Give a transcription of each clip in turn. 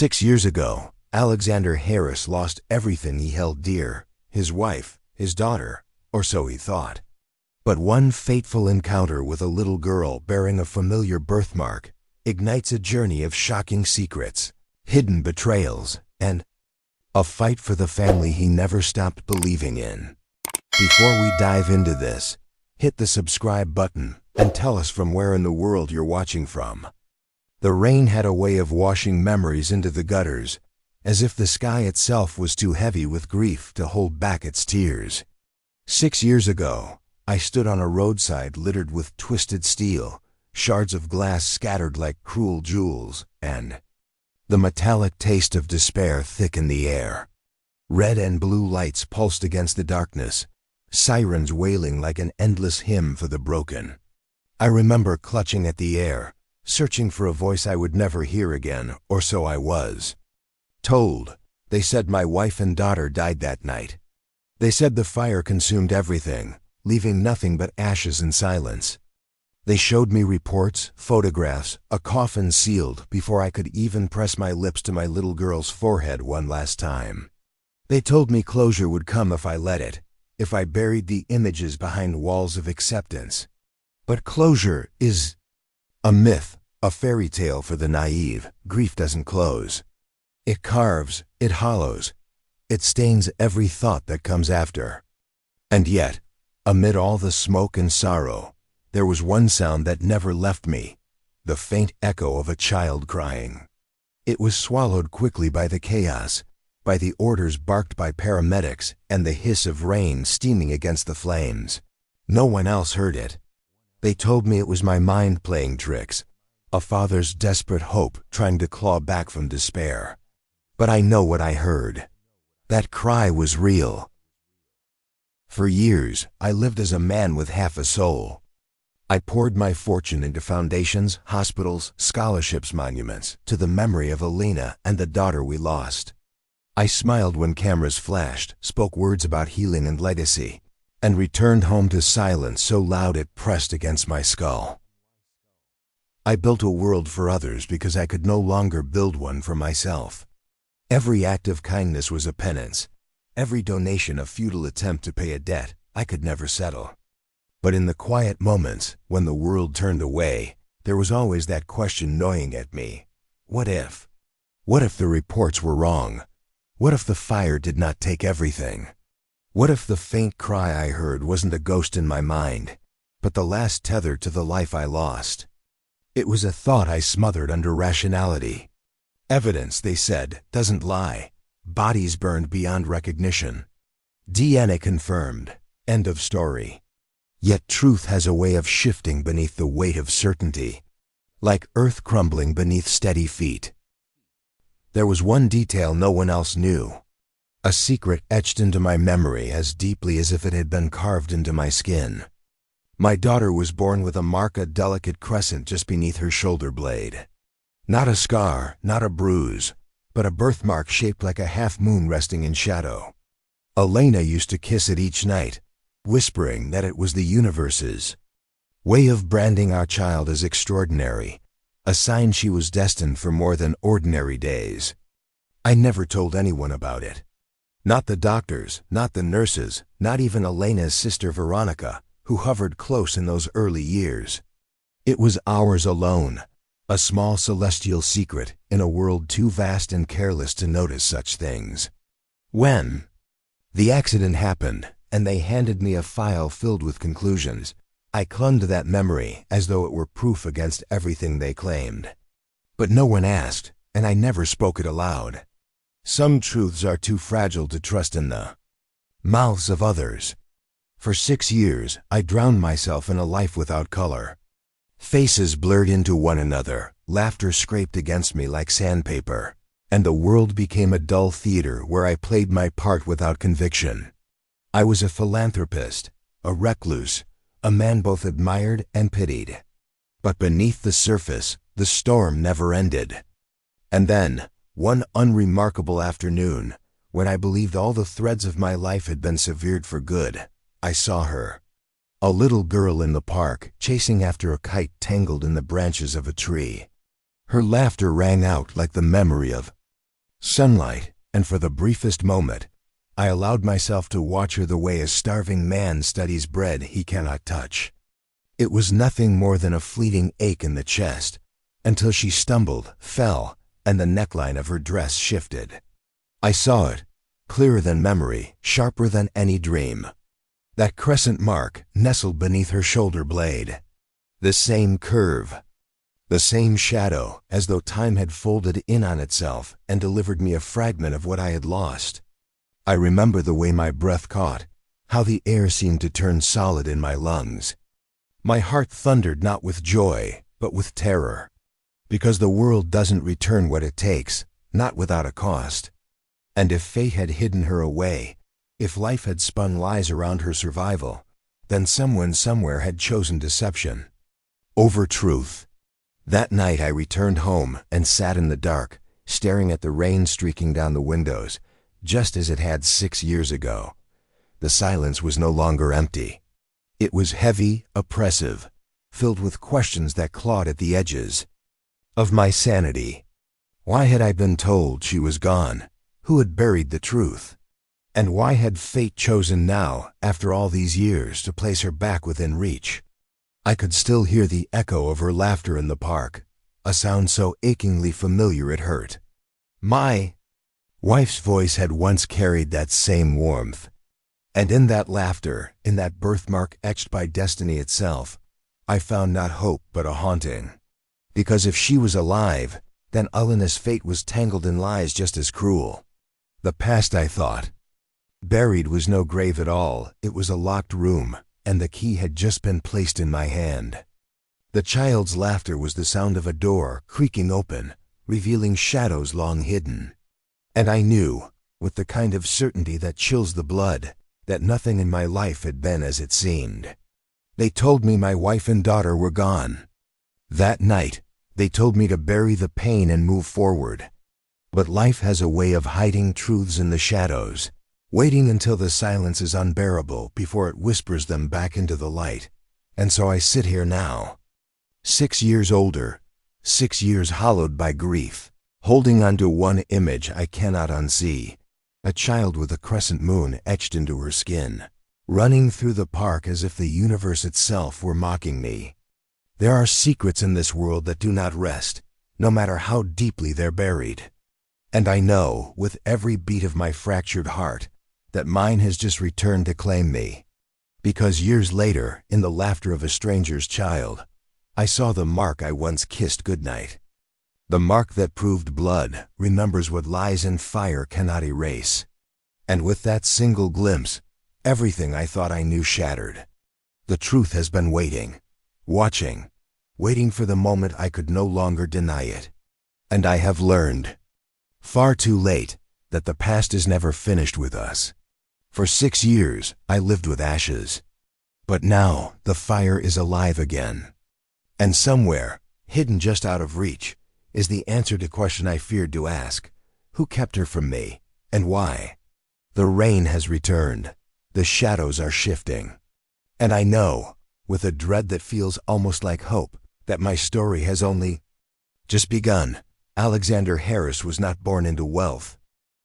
6 years ago, Alexander Harris lost everything he held dear, his wife, his daughter, or so he thought. But one fateful encounter with a little girl bearing a familiar birthmark ignites a journey of shocking secrets, hidden betrayals, and a fight for the family he never stopped believing in. Before we dive into this, hit the subscribe button and tell us from where in the world you're watching from. The rain had a way of washing memories into the gutters, as if the sky itself was too heavy with grief to hold back its tears. 6 years ago, I stood on a roadside littered with twisted steel, shards of glass scattered like cruel jewels, and the metallic taste of despair thick in the air. Red and blue lights pulsed against the darkness, sirens wailing like an endless hymn for the broken. I remember clutching at the air, searching for a voice I would never hear again, or so I was told. They said my wife and daughter died that night. They said the fire consumed everything, leaving nothing but ashes and silence. They showed me reports, photographs, a coffin sealed before I could even press my lips to my little girl's forehead one last time. They told me closure would come if I let it, if I buried the images behind walls of acceptance. But closure is a myth, a fairy tale for the naive. Grief doesn't close. It carves, it hollows, it stains every thought that comes after. And yet, amid all the smoke and sorrow, there was one sound that never left me, the faint echo of a child crying. It was swallowed quickly by the chaos, by the orders barked by paramedics and the hiss of rain steaming against the flames. No one else heard it. They told me it was my mind playing tricks, a father's desperate hope trying to claw back from despair. But I know what I heard. That cry was real. For years, I lived as a man with half a soul. I poured my fortune into foundations, hospitals, scholarships, monuments, to the memory of Elena and the daughter we lost. I smiled when cameras flashed, spoke words about healing and legacy, and returned home to silence so loud it pressed against my skull. I built a world for others because I could no longer build one for myself. Every act of kindness was a penance, every donation a futile attempt to pay a debt I could never settle. But in the quiet moments, when the world turned away, there was always that question gnawing at me. What if? What if the reports were wrong? What if the fire did not take everything? What if the faint cry I heard wasn't a ghost in my mind, but the last tether to the life I lost? It was a thought I smothered under rationality. Evidence, they said, doesn't lie. Bodies burned beyond recognition. DNA confirmed. End of story. Yet truth has a way of shifting beneath the weight of certainty, like earth crumbling beneath steady feet. There was one detail no one else knew, a secret etched into my memory as deeply as if it had been carved into my skin. My daughter was born with a mark, a delicate crescent just beneath her shoulder blade. Not a scar, not a bruise, but a birthmark shaped like a half-moon resting in shadow. Elena used to kiss it each night, whispering that it was the universe's way of branding our child as extraordinary, a sign she was destined for more than ordinary days. I never told anyone about it. Not the doctors, not the nurses, not even Elena's sister Veronica, who hovered close in those early years. It was ours alone, a small celestial secret in a world too vast and careless to notice such things. When the accident happened, and they handed me a file filled with conclusions, I clung to that memory as though it were proof against everything they claimed. But no one asked, and I never spoke it aloud. Some truths are too fragile to trust in the mouths of others. For 6 years, I drowned myself in a life without color. Faces blurred into one another, laughter scraped against me like sandpaper, and the world became a dull theater where I played my part without conviction. I was a philanthropist, a recluse, a man both admired and pitied. But beneath the surface, the storm never ended. And then, one unremarkable afternoon, when I believed all the threads of my life had been severed for good, I saw her. A little girl in the park, chasing after a kite tangled in the branches of a tree. Her laughter rang out like the memory of sunlight, and for the briefest moment, I allowed myself to watch her the way a starving man studies bread he cannot touch. It was nothing more than a fleeting ache in the chest, until she stumbled, fell, and the neckline of her dress shifted. I saw it, clearer than memory, sharper than any dream. That crescent mark nestled beneath her shoulder blade. The same curve, the same shadow, as though time had folded in on itself and delivered me a fragment of what I had lost. I remember the way my breath caught, how the air seemed to turn solid in my lungs. My heart thundered not with joy, but with terror. Because the world doesn't return what it takes, not without a cost. And if fate had hidden her away, if life had spun lies around her survival, then someone somewhere had chosen deception over truth. That night I returned home and sat in the dark, staring at the rain streaking down the windows, just as it had 6 years ago. The silence was no longer empty. It was heavy, oppressive, filled with questions that clawed at the edges of my sanity. Why had I been told she was gone? Who had buried the truth? And why had fate chosen now, after all these years, to place her back within reach? I could still hear the echo of her laughter in the park, a sound so achingly familiar it hurt. My wife's voice had once carried that same warmth. And in that laughter, in that birthmark etched by destiny itself, I found not hope but a haunting. Because if she was alive, then Elena's fate was tangled in lies just as cruel. The past, I thought, buried was no grave at all, it was a locked room, and the key had just been placed in my hand. The child's laughter was the sound of a door creaking open, revealing shadows long hidden. And I knew, with the kind of certainty that chills the blood, that nothing in my life had been as it seemed. They told me my wife and daughter were gone. That night, they told me to bury the pain and move forward. But life has a way of hiding truths in the shadows, waiting until the silence is unbearable before it whispers them back into the light. And so I sit here now, 6 years older, 6 years hollowed by grief, holding onto one image I cannot unsee, a child with a crescent moon etched into her skin, running through the park as if the universe itself were mocking me. There are secrets in this world that do not rest, no matter how deeply they're buried. And I know, with every beat of my fractured heart, that mine has just returned to claim me. Because years later, in the laughter of a stranger's child, I saw the mark I once kissed goodnight. The mark that proved blood remembers what lies in fire cannot erase. And with that single glimpse, everything I thought I knew shattered. The truth has been waiting, waiting for the moment I could no longer deny it. And I have learned, far too late, that the past is never finished with us. For 6 years, I lived with ashes. But now, the fire is alive again. And somewhere, hidden just out of reach, is the answer to the question I feared to ask. Who kept her from me, and why? The rain has returned. The shadows are shifting. And I know, with a dread that feels almost like hope, that my story has only just begun. Alexander Harris was not born into wealth.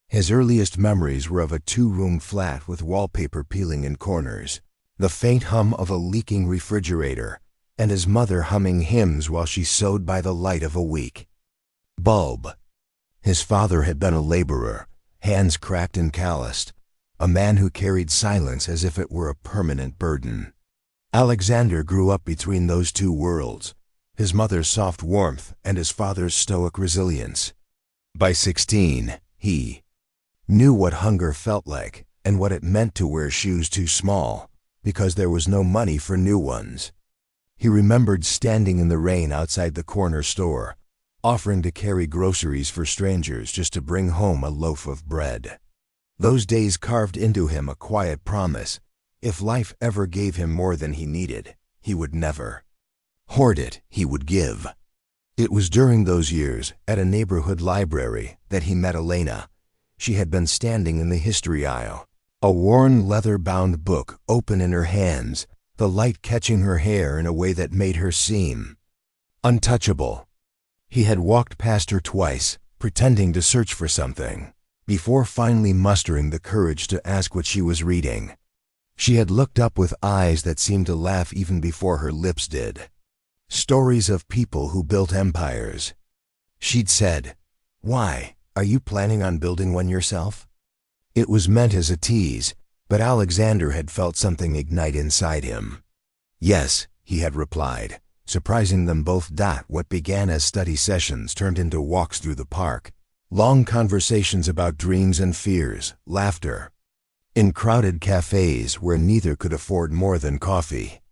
His earliest memories were of a 2-room flat with wallpaper peeling in corners, the faint hum of a leaking refrigerator, and his mother humming hymns while she sewed by the light of a weak bulb. His father had been a laborer, hands cracked and calloused, a man who carried silence as if it were a permanent burden. Alexander grew up between those two worlds, his mother's soft warmth and his father's stoic resilience. By 16, he knew what hunger felt like and what it meant to wear shoes too small, because there was no money for new ones. He remembered standing in the rain outside the corner store, offering to carry groceries for strangers just to bring home a loaf of bread. Those days carved into him a quiet promise. If life ever gave him more than he needed, he would never hoard it, he would give. It was during those years, at a neighborhood library, that he met Elena. She had been standing in the history aisle, a worn leather-bound book open in her hands, the light catching her hair in a way that made her seem untouchable. He had walked past her twice, pretending to search for something, before finally mustering the courage to ask what she was reading. She had looked up with eyes that seemed to laugh even before her lips did. Stories of people who built empires. She'd said, "Why, are you planning on building one yourself?" It was meant as a tease, but Alexander had felt something ignite inside him. "Yes," he had replied, surprising them both. What began as study sessions turned into walks through the park, long conversations about dreams and fears, laughter. In crowded cafes where neither could afford more than coffee.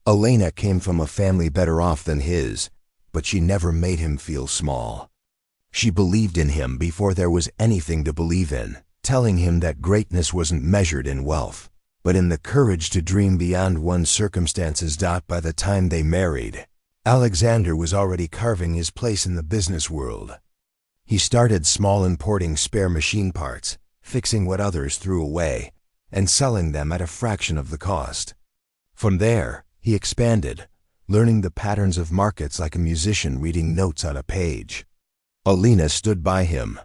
Elena came from a family better off than his, but she never made him feel small. She believed in him before there was anything to believe in, telling him that greatness wasn't measured in wealth, but in the courage to dream beyond one's circumstances. By the time they married, Alexander was already carving his place in the business world. He started small, importing spare machine parts, fixing what others threw away, and selling them at a fraction of the cost. From there, he expanded, learning the patterns of markets like a musician reading notes on a page. Elena stood by him,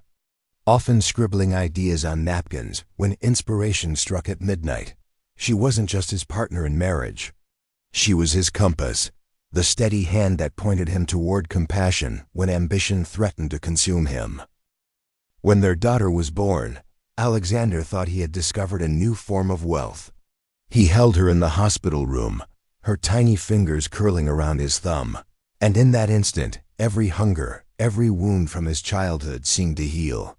often scribbling ideas on napkins when inspiration struck at midnight. She wasn't just his partner in marriage. She was his compass, the steady hand that pointed him toward compassion when ambition threatened to consume him. When their daughter was born, Alexander thought he had discovered a new form of wealth. He held her in the hospital room, her tiny fingers curling around his thumb, and in that instant, every hunger, every wound from his childhood seemed to heal.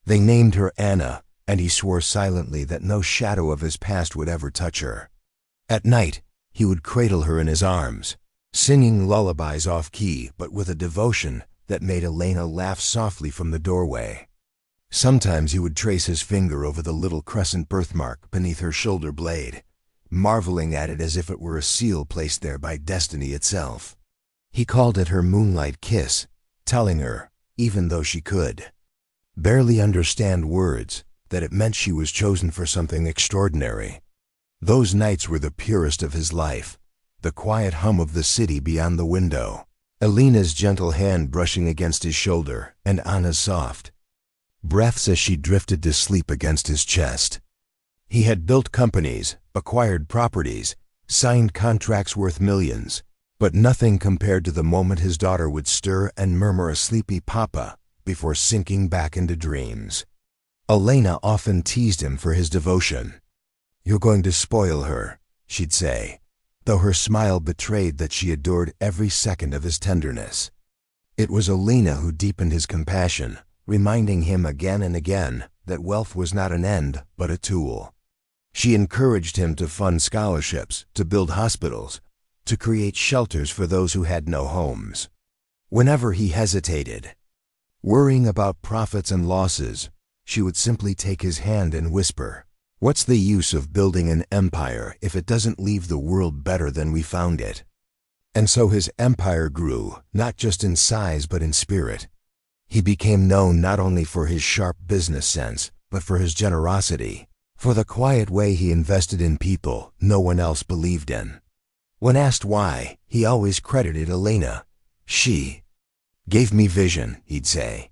They named her Anna, and he swore silently that no shadow of his past would ever touch her. At night, he would cradle her in his arms, singing lullabies off-key but with a devotion that made Elena laugh softly from the doorway. Sometimes he would trace his finger over the little crescent birthmark beneath her shoulder blade, marveling at it as if it were a seal placed there by destiny itself. He called it her moonlight kiss, telling her, even though she could barely understand words, that it meant she was chosen for something extraordinary. Those nights were the purest of his life, the quiet hum of the city beyond the window, Elena's gentle hand brushing against his shoulder, and Anna's soft breaths as she drifted to sleep against his chest. He had built companies, acquired properties, signed contracts worth millions, but nothing compared to the moment his daughter would stir and murmur a sleepy "Papa" before sinking back into dreams. Elena often teased him for his devotion. "You're going to spoil her," she'd say, though her smile betrayed that she adored every second of his tenderness. It was Elena who deepened his compassion, reminding him again and again that wealth was not an end but a tool. She encouraged him to fund scholarships, to build hospitals, to create shelters for those who had no homes. Whenever he hesitated, worrying about profits and losses, she would simply take his hand and whisper, "What's the use of building an empire if it doesn't leave the world better than we found it?" And so his empire grew, not just in size but in spirit. He became known not only for his sharp business sense, but for his generosity, for the quiet way he invested in people no one else believed in. When asked why, he always credited Elena. "She gave me vision," he'd say.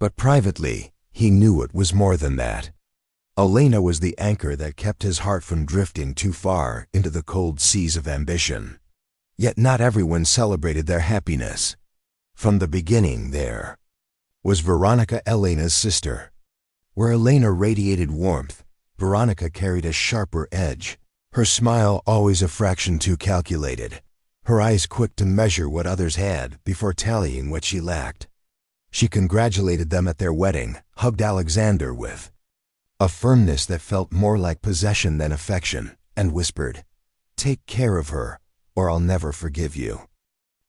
But privately, he knew it was more than that. Elena was the anchor that kept his heart from drifting too far into the cold seas of ambition. Yet not everyone celebrated their happiness. From the beginning there was Veronica, Elena's sister. Where Elena radiated warmth, Veronica carried a sharper edge, her smile always a fraction too calculated, her eyes quick to measure what others had before tallying what she lacked. She congratulated them at their wedding, hugged Alexander with a firmness that felt more like possession than affection, and whispered, "Take care of her, or I'll never forgive you."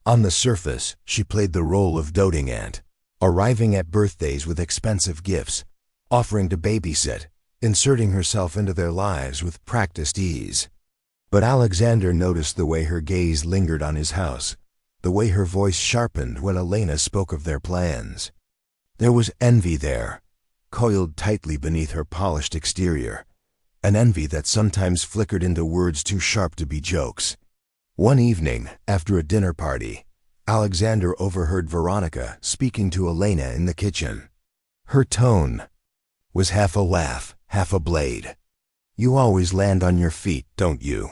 On the surface, she played the role of doting aunt, arriving at birthdays with expensive gifts, offering to babysit, inserting herself into their lives with practiced ease. But Alexander noticed the way her gaze lingered on his house, the way her voice sharpened when Elena spoke of their plans. There was envy there, coiled tightly beneath her polished exterior, an envy that sometimes flickered into words too sharp to be jokes. One evening, after a dinner party, Alexander overheard Veronica speaking to Elena in the kitchen. Her tone was half a laugh, half a blade. "You always land on your feet, don't you?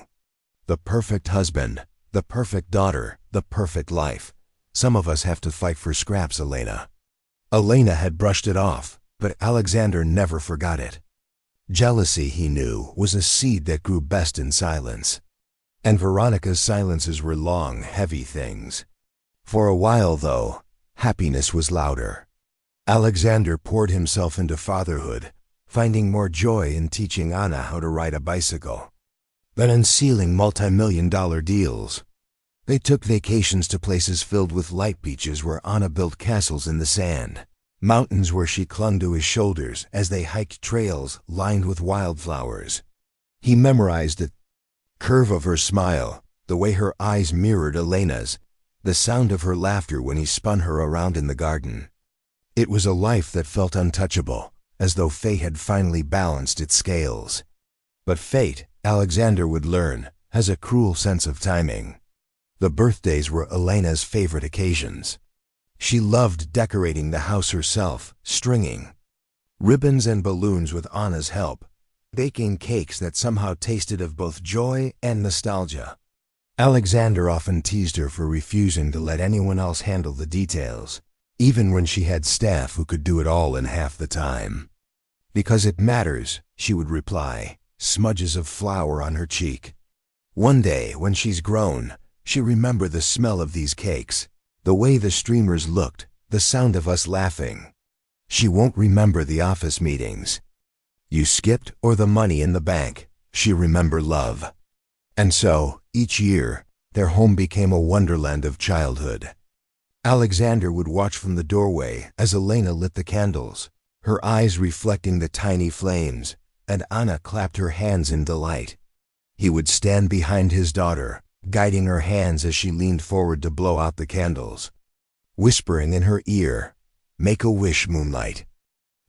The perfect husband, the perfect daughter, the perfect life. Some of us have to fight for scraps, Elena." Elena had brushed it off, but Alexander never forgot it. Jealousy, he knew, was a seed that grew best in silence. And Veronica's silences were long, heavy things. For a while, though, happiness was louder. Alexander poured himself into fatherhood, finding more joy in teaching Anna how to ride a bicycle than in sealing multi-million-dollar deals. They took vacations to places filled with light beaches where Anna built castles in the sand, mountains where she clung to his shoulders as they hiked trails lined with wildflowers. He memorized the curve of her smile, the way her eyes mirrored Elena's, the sound of her laughter when he spun her around in the garden. It was a life that felt untouchable, as though fate had finally balanced its scales. But fate, Alexander would learn, has a cruel sense of timing. The birthdays were Elena's favorite occasions. She loved decorating the house herself, stringing ribbons and balloons with Anna's help, baking cakes that somehow tasted of both joy and nostalgia. Alexander often teased her for refusing to let anyone else handle the details, even when she had staff who could do it all in half the time. "Because it matters," she would reply, smudges of flour on her cheek. "One day, when she's grown, she'll remember the smell of these cakes, the way the streamers looked, the sound of us laughing. She won't remember the office meetings you skipped or the money in the bank. She'll remember love." And so, each year, their home became a wonderland of childhood. Alexander would watch from the doorway as Elena lit the candles, her eyes reflecting the tiny flames, and Anna clapped her hands in delight. He would stand behind his daughter, guiding her hands as she leaned forward to blow out the candles, whispering in her ear, "Make a wish, moonlight."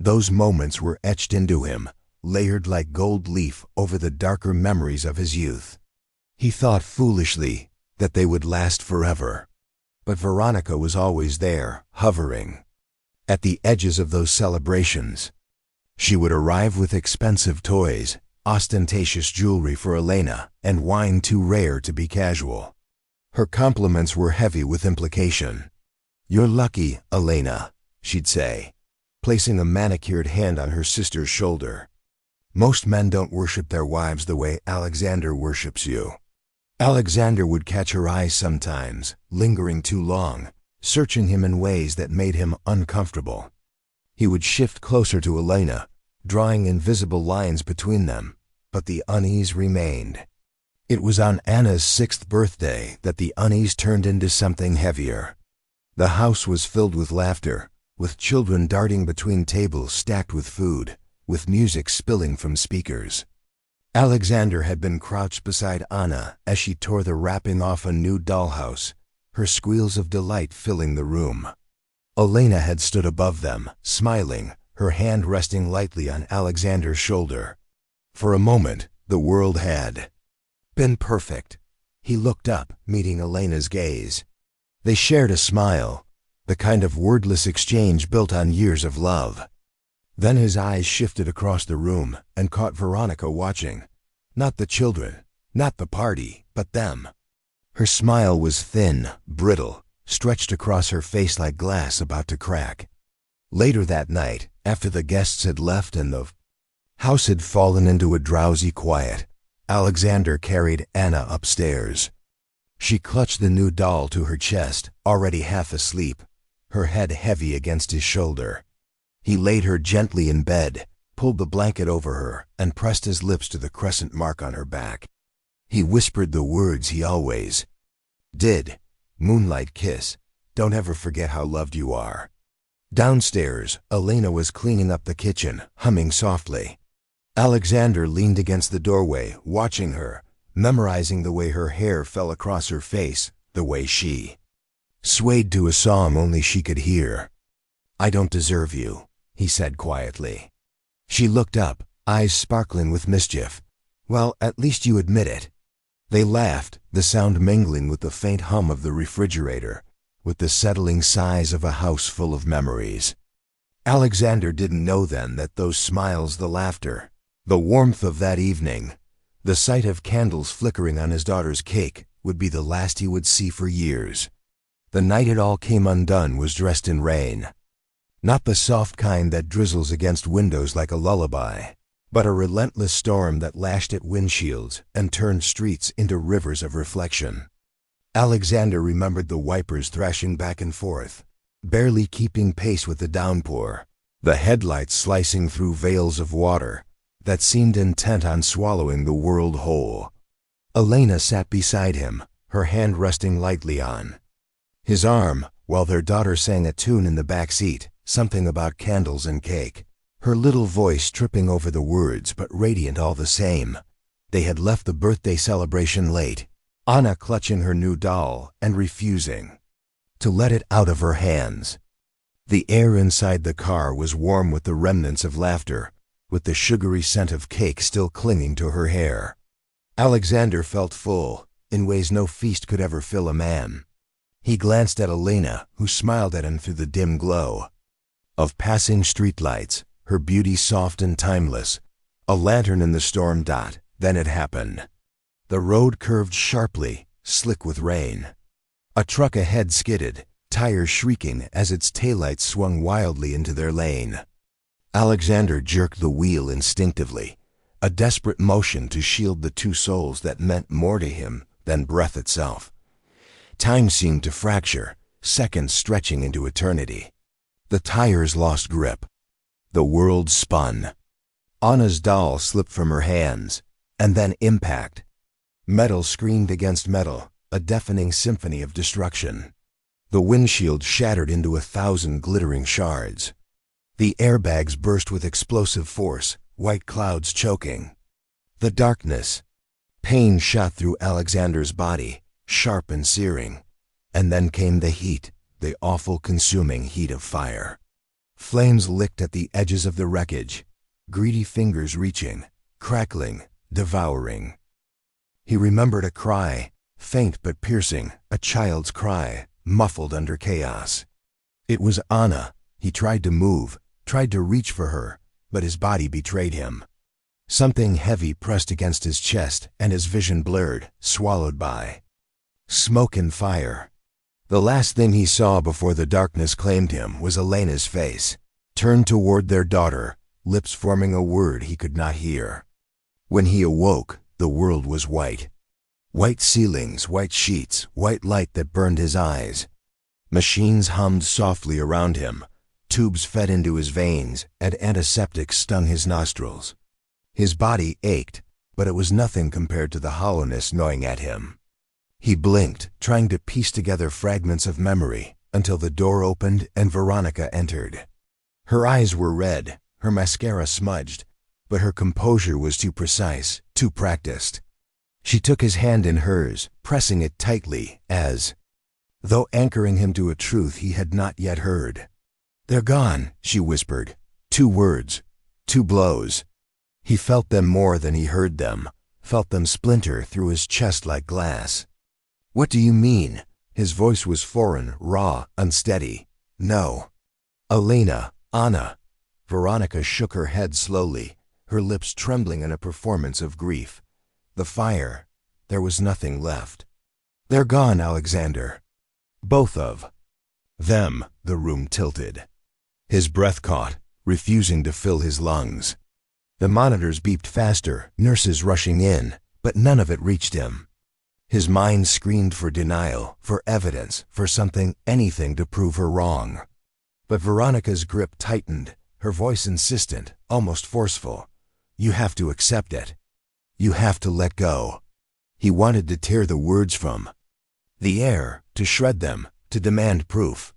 Those moments were etched into him, layered like gold leaf over the darker memories of his youth. He thought foolishly that they would last forever. But Veronica was always there, hovering at the edges of those celebrations. She would arrive with expensive toys, ostentatious jewelry for Elena, and wine too rare to be casual. Her compliments were heavy with implication. "You're lucky, Elena," she'd say, placing a manicured hand on her sister's shoulder. "Most men don't worship their wives the way Alexander worships you." Alexander would catch her eyes sometimes, lingering too long, searching him in ways that made him uncomfortable. He would shift closer to Elena, drawing invisible lines between them, but the unease remained. It was on Anna's 6th birthday that the unease turned into something heavier. The house was filled with laughter, with children darting between tables stacked with food, with music spilling from speakers. Alexander had been crouched beside Anna as she tore the wrapping off a new dollhouse, her squeals of delight filling the room. Elena had stood above them, smiling, her hand resting lightly on Alexander's shoulder. For a moment, the world had been perfect. He looked up, meeting Elena's gaze. They shared a smile, the kind of wordless exchange built on years of love. Then his eyes shifted across the room and caught Veronica watching. Not the children, not the party, but them. Her smile was thin, brittle, stretched across her face like glass about to crack. Later that night, after the guests had left and the house had fallen into a drowsy quiet, Alexander carried Anna upstairs. She clutched the new doll to her chest, already half asleep, her head heavy against his shoulder. He laid her gently in bed, pulled the blanket over her, and pressed his lips to the crescent mark on her back. He whispered the words he always did. "Moonlight kiss. Don't ever forget how loved you are." Downstairs, Elena was cleaning up the kitchen, humming softly. Alexander leaned against the doorway, watching her, memorizing the way her hair fell across her face, the way she swayed to a song only she could hear. "I don't deserve you," he said quietly. She looked up, eyes sparkling with mischief. "Well, at least you admit it." They laughed, the sound mingling with the faint hum of the refrigerator, with the settling sighs of a house full of memories. Alexander didn't know then that those smiles, the laughter, the warmth of that evening, the sight of candles flickering on his daughter's cake would be the last he would see for years. The night it all came undone was dressed in rain. Not the soft kind that drizzles against windows like a lullaby, but a relentless storm that lashed at windshields and turned streets into rivers of reflection. Alexander remembered the wipers thrashing back and forth, barely keeping pace with the downpour, the headlights slicing through veils of water that seemed intent on swallowing the world whole. Elena sat beside him, her hand resting lightly on his arm, while their daughter sang a tune in the back seat, something about candles and cake, her little voice tripping over the words but radiant all the same. They had left the birthday celebration late, Anna clutching her new doll and refusing to let it out of her hands. The air inside the car was warm with the remnants of laughter, with the sugary scent of cake still clinging to her hair. Alexander felt full, in ways no feast could ever fill a man. He glanced at Elena, who smiled at him through the dim glow of passing streetlights, her beauty soft and timeless, a lantern in the storm. Then it happened. The road curved sharply, slick with rain. A truck ahead skidded, tires shrieking as its taillights swung wildly into their lane. Alexander jerked the wheel instinctively, a desperate motion to shield the two souls that meant more to him than breath itself. Time seemed to fracture, seconds stretching into eternity. The tires lost grip. The world spun. Anna's doll slipped from her hands, and then impact. Metal screamed against metal, a deafening symphony of destruction. The windshield shattered into 1,000 glittering shards. The airbags burst with explosive force, white clouds choking. The darkness. Pain shot through Alexander's body, sharp and searing. And then came the heat, the awful consuming heat of fire. Flames licked at the edges of the wreckage, greedy fingers reaching, crackling, devouring. He remembered a cry, faint but piercing, a child's cry, muffled under chaos. It was Anna. He tried to move, tried to reach for her, but his body betrayed him. Something heavy pressed against his chest, and his vision blurred, swallowed by smoke and fire. The last thing he saw before the darkness claimed him was Elena's face, turned toward their daughter, lips forming a word he could not hear. When he awoke, the world was white. White ceilings, white sheets, white light that burned his eyes. Machines hummed softly around him. Tubes fed into his veins, and antiseptics stung his nostrils. His body ached, but it was nothing compared to the hollowness gnawing at him. He blinked, trying to piece together fragments of memory, until the door opened and Veronica entered. Her eyes were red, her mascara smudged, but her composure was too precise, too practiced. She took his hand in hers, pressing it tightly, as though anchoring him to a truth he had not yet heard. "They're gone," she whispered. 2 words, 2 blows. He felt them more than he heard them, felt them splinter through his chest like glass. "What do you mean?" His voice was foreign, raw, unsteady. "No." "Elena, Anna." Veronica shook her head slowly, her lips trembling in a performance of grief. The fire. There was nothing left. "They're gone, Alexander." "Both of them." The room tilted. His breath caught, refusing to fill his lungs. The monitors beeped faster, nurses rushing in, but none of it reached him. His mind screamed for denial, for evidence, for something, anything to prove her wrong. But Veronica's grip tightened, her voice insistent, almost forceful. "You have to accept it. You have to let go." He wanted to tear the words from the air, to shred them, to demand proof.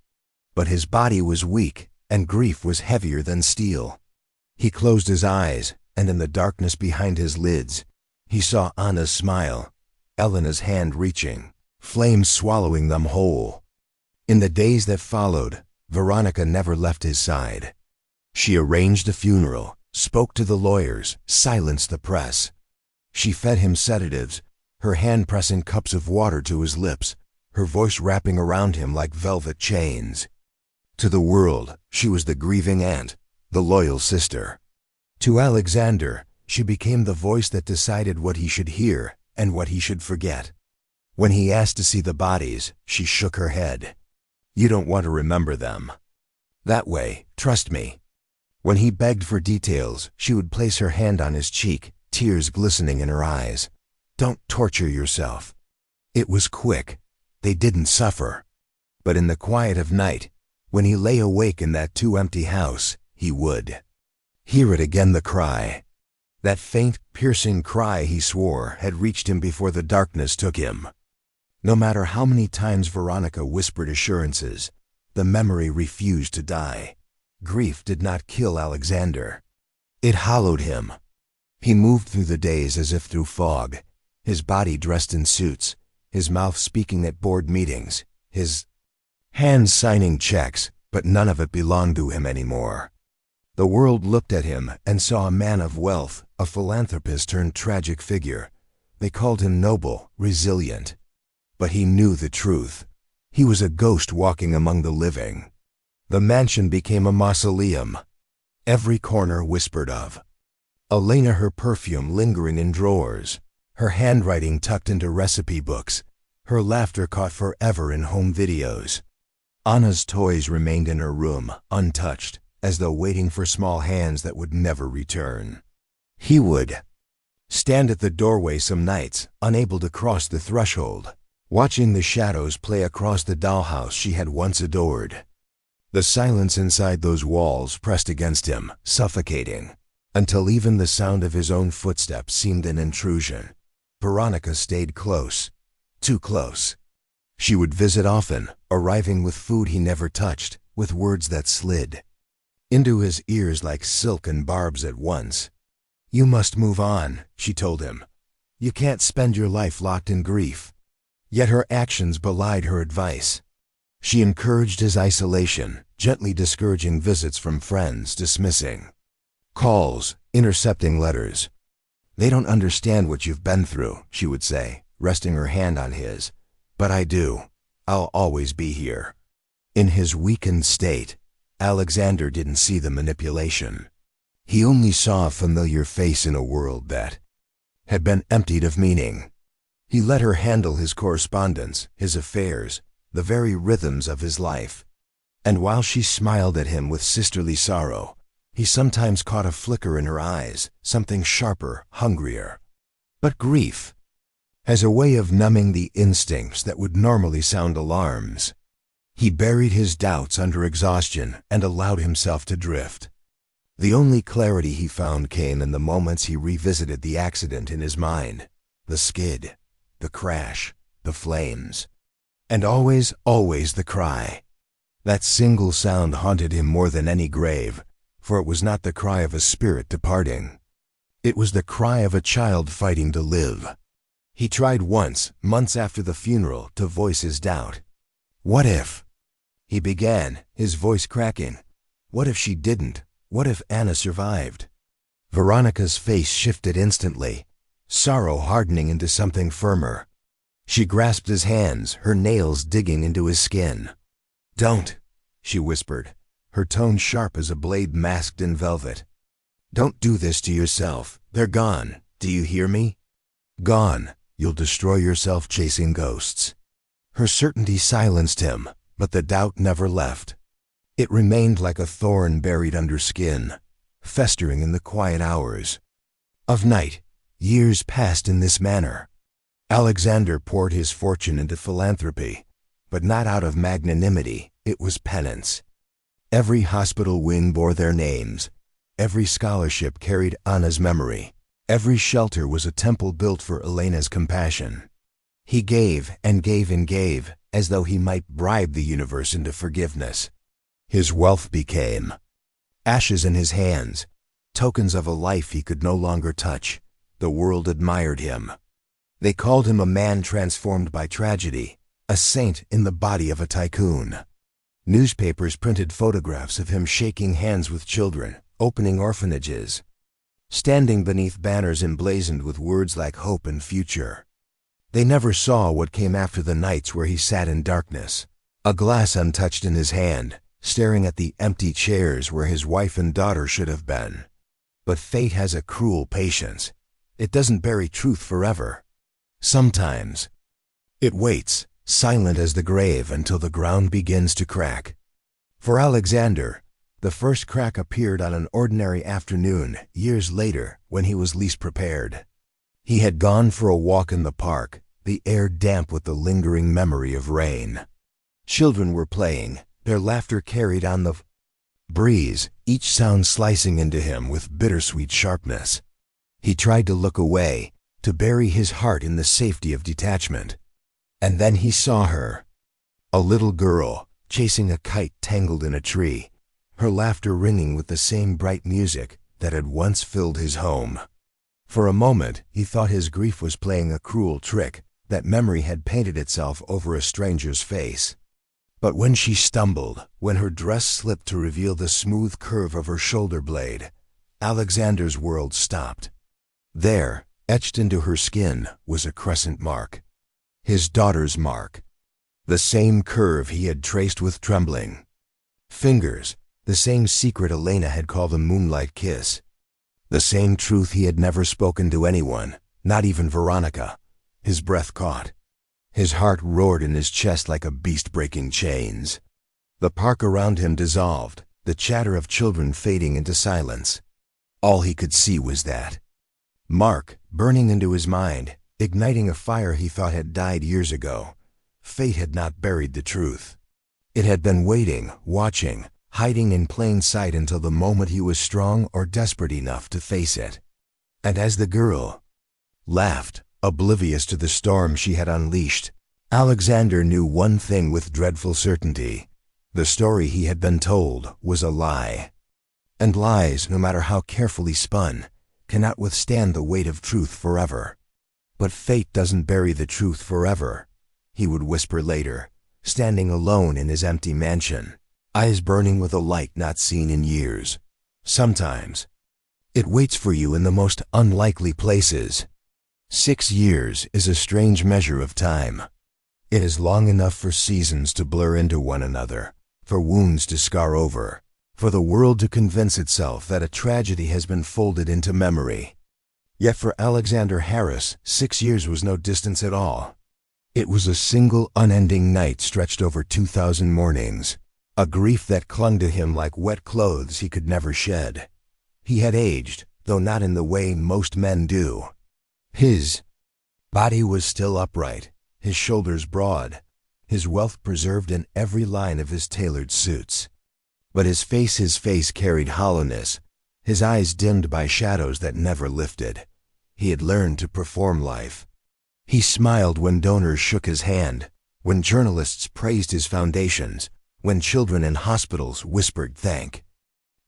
But his body was weak, and grief was heavier than steel. He closed his eyes, and in the darkness behind his lids, he saw Anna's smile, Elena's hand reaching, flames swallowing them whole. In the days that followed, Veronica never left his side. She arranged the funeral, spoke to the lawyers, silenced the press. She fed him sedatives, her hand pressing cups of water to his lips, her voice wrapping around him like velvet chains. To the world, she was the grieving aunt, the loyal sister. To Alexander, she became the voice that decided what he should hear and what he should forget. When he asked to see the bodies, she shook her head. "You don't want to remember them that way, trust me." When he begged for details, she would place her hand on his cheek, tears glistening in her eyes. "Don't torture yourself." It was quick. They didn't suffer. But in the quiet of night, when he lay awake in that too-empty house, he would hear it again, the cry. That faint, piercing cry he swore had reached him before the darkness took him. No matter how many times Veronica whispered assurances, the memory refused to die. Grief did not kill Alexander. It hollowed him. He moved through the days as if through fog, his body dressed in suits, his mouth speaking at board meetings, his hands signing checks, but none of it belonged to him anymore. The world looked at him and saw a man of wealth, a philanthropist turned tragic figure. They called him noble, resilient. But he knew the truth. He was a ghost walking among the living. The mansion became a mausoleum. Every corner whispered of Elena, her perfume lingering in drawers, her handwriting tucked into recipe books, her laughter caught forever in home videos. Anna's toys remained in her room, untouched, as though waiting for small hands that would never return. He would stand at the doorway some nights, unable to cross the threshold, watching the shadows play across the dollhouse she had once adored. The silence inside those walls pressed against him, suffocating, until even the sound of his own footsteps seemed an intrusion. Veronica stayed close, too close. She would visit often, arriving with food he never touched, with words that slid into his ears like silk and barbs at once. "You must move on," she told him. "You can't spend your life locked in grief." Yet her actions belied her advice. She encouraged his isolation, gently discouraging visits from friends, dismissing calls, intercepting letters. "They don't understand what you've been through," she would say, resting her hand on his. "But I do. I'll always be here." In his weakened state, Alexander didn't see the manipulation. He only saw a familiar face in a world that had been emptied of meaning. He let her handle his correspondence, his affairs, the very rhythms of his life. And while she smiled at him with sisterly sorrow, he sometimes caught a flicker in her eyes, something sharper, hungrier. But grief has a way of numbing the instincts that would normally sound alarms. He buried his doubts under exhaustion and allowed himself to drift. The only clarity he found came in the moments he revisited the accident in his mind, the skid, the crash, the flames. And always, always the cry. That single sound haunted him more than any grave, for it was not the cry of a spirit departing. It was the cry of a child fighting to live. He tried once, months after the funeral, to voice his doubt. "What if?" he began, his voice cracking. "What if she didn't? What if Anna survived?" Veronica's face shifted instantly, sorrow hardening into something firmer. She grasped his hands, her nails digging into his skin. "Don't," she whispered, her tone sharp as a blade masked in velvet. "Don't do this to yourself. They're gone. Do you hear me? Gone. You'll destroy yourself chasing ghosts." Her certainty silenced him, but the doubt never left. It remained like a thorn buried under skin, festering in the quiet hours of night. Years passed in this manner. Alexander poured his fortune into philanthropy, but not out of magnanimity, it was penance. Every hospital wing bore their names. Every scholarship carried Anna's memory. Every shelter was a temple built for Elena's compassion. He gave and gave and gave, as though he might bribe the universe into forgiveness. His wealth became ashes in his hands, tokens of a life he could no longer touch. The world admired him. They called him a man transformed by tragedy, a saint in the body of a tycoon. Newspapers printed photographs of him shaking hands with children, opening orphanages, standing beneath banners emblazoned with words like hope and future. They never saw what came after the nights where he sat in darkness, a glass untouched in his hand, staring at the empty chairs where his wife and daughter should have been. But fate has a cruel patience. It doesn't bury truth forever. Sometimes it waits, silent as the grave, until the ground begins to crack. For Alexander, the first crack appeared on an ordinary afternoon years later when he was least prepared. He had gone for a walk in the park, the air damp with the lingering memory of rain. Children were playing, their laughter carried on the breeze, each sound slicing into him with bittersweet sharpness. He tried to look away, to bury his heart in the safety of detachment. And then he saw her, a little girl, chasing a kite tangled in a tree, her laughter ringing with the same bright music that had once filled his home. For a moment, he thought his grief was playing a cruel trick, that memory had painted itself over a stranger's face. But when she stumbled, when her dress slipped to reveal the smooth curve of her shoulder blade, Alexander's world stopped. There, etched into her skin, was a crescent mark. His daughter's mark. The same curve he had traced with trembling fingers, the same secret Elena had called a moonlight kiss. The same truth he had never spoken to anyone, not even Veronica. His breath caught. His heart roared in his chest like a beast breaking chains. The park around him dissolved, the chatter of children fading into silence. All he could see was that mark, burning into his mind, igniting a fire he thought had died years ago. Fate had not buried the truth. It had been waiting, watching, hiding in plain sight until the moment he was strong or desperate enough to face it. And as the girl laughed, oblivious to the storm she had unleashed, Alexander knew one thing with dreadful certainty. The story he had been told was a lie. And lies, no matter how carefully spun, cannot withstand the weight of truth forever. But fate doesn't bury the truth forever, he would whisper later, standing alone in his empty mansion, eyes burning with a light not seen in years. Sometimes it waits for you in the most unlikely places. 6 years is a strange measure of time. It is long enough for seasons to blur into one another, for wounds to scar over, for the world to convince itself that a tragedy has been folded into memory. Yet for Alexander Harris, 6 years was no distance at all. It was a single unending night stretched over 2,000 mornings, a grief that clung to him like wet clothes he could never shed. He had aged, though not in the way most men do. His body was still upright, his shoulders broad, his wealth preserved in every line of his tailored suits. But his face carried hollowness, his eyes dimmed by shadows that never lifted. He had learned to perform life. He smiled when donors shook his hand, when journalists praised his foundations, when children in hospitals whispered thank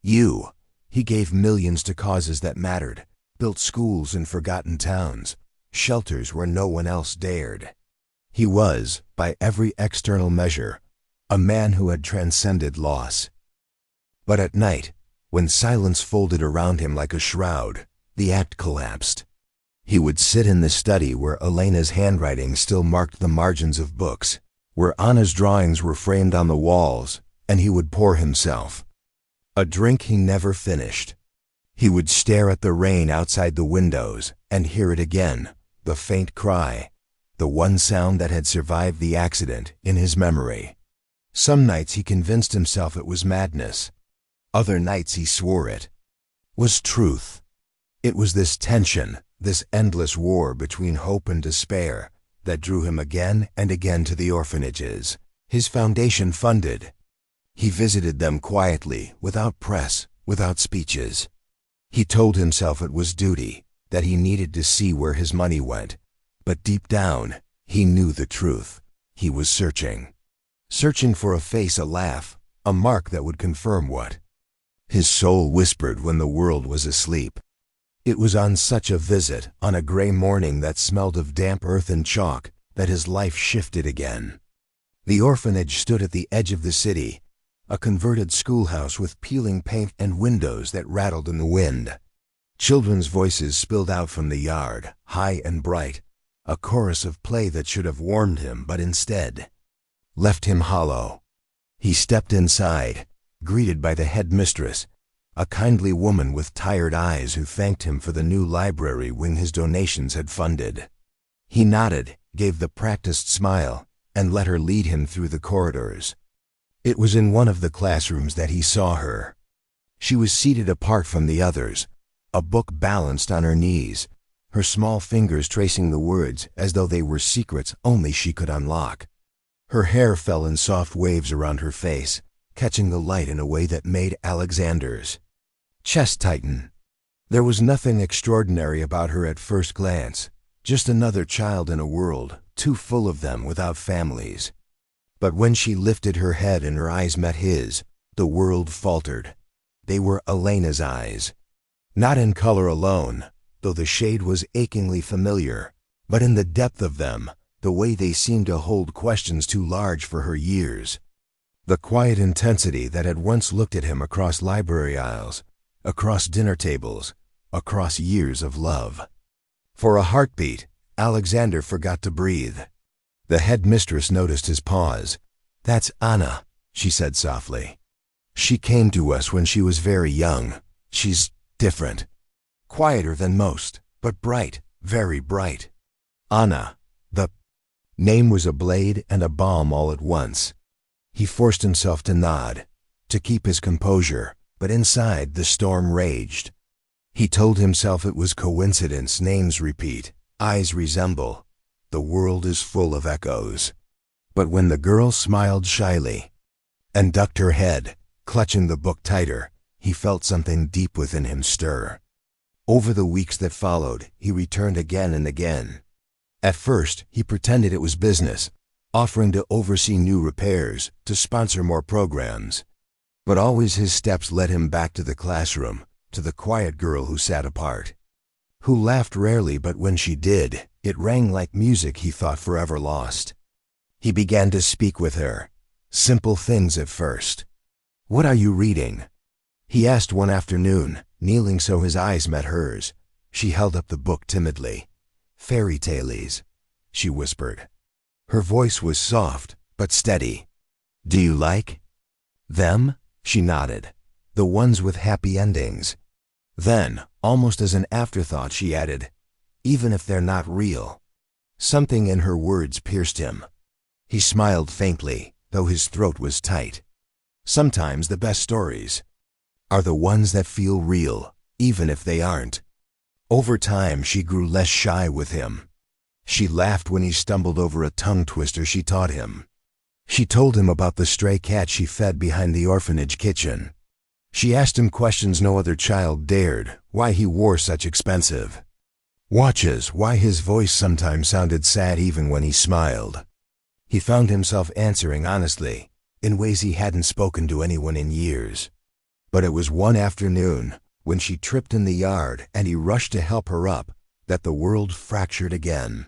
you. He gave millions to causes that mattered, built schools in forgotten towns, shelters where no one else dared. He was, by every external measure, a man who had transcended loss. But at night, when silence folded around him like a shroud, the act collapsed. He would sit in the study where Elena's handwriting still marked the margins of books, where Anna's drawings were framed on the walls, and he would pour himself a drink he never finished. He would stare at the rain outside the windows and hear it again, the faint cry, the one sound that had survived the accident in his memory. Some nights he convinced himself it was madness. Other nights he swore it was truth. It was this tension, this endless war between hope and despair, that drew him again and again to the orphanages, his foundation funded. He visited them quietly, without press, without speeches. He told himself it was duty, that he needed to see where his money went. But deep down, he knew the truth. He was searching. Searching for a face, a laugh, a mark that would confirm what his soul whispered when the world was asleep. It was on such a visit, on a gray morning that smelled of damp earth and chalk, that his life shifted again. The orphanage stood at the edge of the city, a converted schoolhouse with peeling paint and windows that rattled in the wind. Children's voices spilled out from the yard, high and bright, a chorus of play that should have warmed him but instead left him hollow. He stepped inside, greeted by the headmistress, a kindly woman with tired eyes who thanked him for the new library wing his donations had funded. He nodded, gave the practiced smile, and let her lead him through the corridors. It was in one of the classrooms that he saw her. She was seated apart from the others, a book balanced on her knees, her small fingers tracing the words as though they were secrets only she could unlock. Her hair fell in soft waves around her face, catching the light in a way that made Alexander's chest tighten. There was nothing extraordinary about her at first glance, just another child in a world too full of them without families. But when she lifted her head and her eyes met his, the world faltered. They were Elena's eyes. Not in color alone, though the shade was achingly familiar, but in the depth of them, the way they seemed to hold questions too large for her years. The quiet intensity that had once looked at him across library aisles, across dinner tables, across years of love. For a heartbeat, Alexander forgot to breathe. The headmistress noticed his pause. "That's Anna," she said softly. "She came to us when she was very young. She's different. Quieter than most, but bright, very bright." Anna. The name was a blade and a balm all at once. He forced himself to nod, to keep his composure, but inside the storm raged. He told himself it was coincidence, names repeat, eyes resemble. The world is full of echoes. But when the girl smiled shyly and ducked her head, clutching the book tighter, he felt something deep within him stir. Over the weeks that followed, he returned again and again. At first, he pretended it was business, offering to oversee new repairs, to sponsor more programs. But always his steps led him back to the classroom, to the quiet girl who sat apart, who laughed rarely, but when she did, it rang like music he thought forever lost. He began to speak with her. Simple things at first. "What are you reading?" he asked one afternoon, kneeling so his eyes met hers. She held up the book timidly. "Fairy tales," she whispered. Her voice was soft, but steady. "Do you like them?" She nodded. "The ones with happy endings." Then, almost as an afterthought, she added, "Even if they're not real." Something in her words pierced him. He smiled faintly, though his throat was tight. Sometimes the best stories are the ones that feel real, even if they aren't. Over time, she grew less shy with him. She laughed when he stumbled over a tongue twister she taught him. She told him about the stray cat she fed behind the orphanage kitchen. She asked him questions no other child dared, why he wore such expensive watches, why his voice sometimes sounded sad even when he smiled. He found himself answering honestly, in ways he hadn't spoken to anyone in years. But it was one afternoon, when she tripped in the yard and he rushed to help her up, that the world fractured again.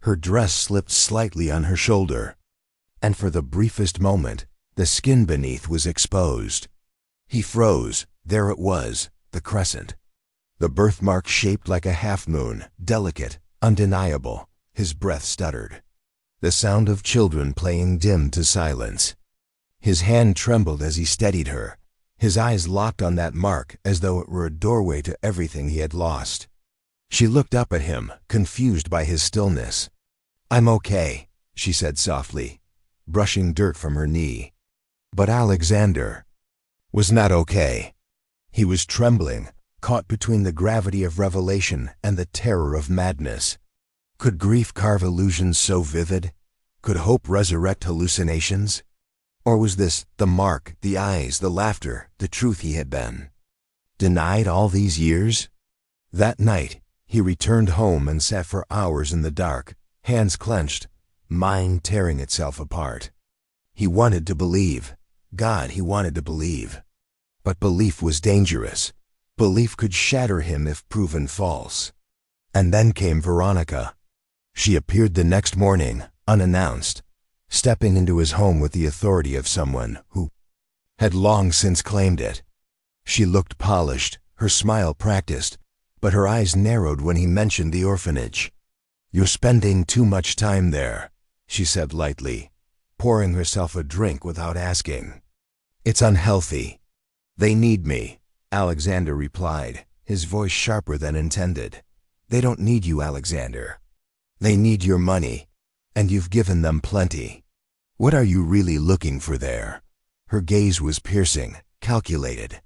Her dress slipped slightly on her shoulder, and for the briefest moment, the skin beneath was exposed. He froze. There it was, the crescent. The birthmark shaped like a half-moon, delicate, undeniable. His breath stuttered. The sound of children playing dimmed to silence. His hand trembled as he steadied her, his eyes locked on that mark as though it were a doorway to everything he had lost. She looked up at him, confused by his stillness. "I'm okay," she said softly, brushing dirt from her knee. But Alexander was not okay. He was trembling, caught between the gravity of revelation and the terror of madness. Could grief carve illusions so vivid? Could hope resurrect hallucinations? Or was this the mark, the eyes, the laughter, the truth he had been denied all these years? That night, he returned home and sat for hours in the dark, hands clenched, mind tearing itself apart. He wanted to believe. God, he wanted to believe. But belief was dangerous. Belief could shatter him if proven false. And then came Veronica. She appeared the next morning, unannounced, stepping into his home with the authority of someone who had long since claimed it. She looked polished, her smile practiced, but her eyes narrowed when he mentioned the orphanage. "You're spending too much time there," she said lightly, pouring herself a drink without asking. "It's unhealthy." "They need me," Alexander replied, his voice sharper than intended. "They don't need you, Alexander. They need your money, and you've given them plenty. What are you really looking for there?" Her gaze was piercing, calculated.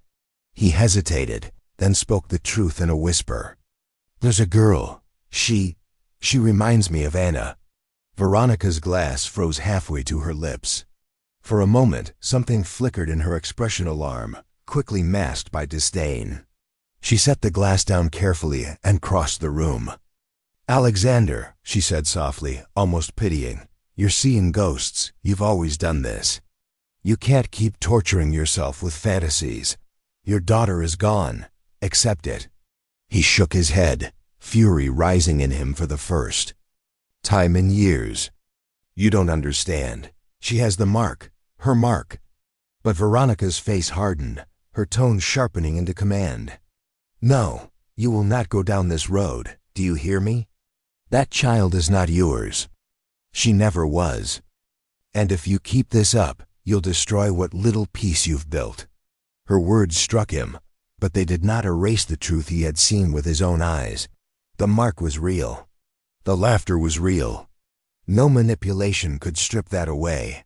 He hesitated, then spoke the truth in a whisper. "There's a girl. She reminds me of Anna." Veronica's glass froze halfway to her lips. For a moment, something flickered in her expression, alarm, quickly masked by disdain. She set the glass down carefully and crossed the room. "Alexander," she said softly, almost pitying, "you're seeing ghosts. You've always done this. You can't keep torturing yourself with fantasies. Your daughter is gone. Accept it." He shook his head, fury rising in him for the first time in years. "You don't understand. She has the mark, her mark." But Veronica's face hardened, her tone sharpening into command. "No, you will not go down this road. Do you hear me? That child is not yours. She never was. And if you keep this up, you'll destroy what little peace you've built." Her words struck him, but they did not erase the truth he had seen with his own eyes. The mark was real. The laughter was real. No manipulation could strip that away.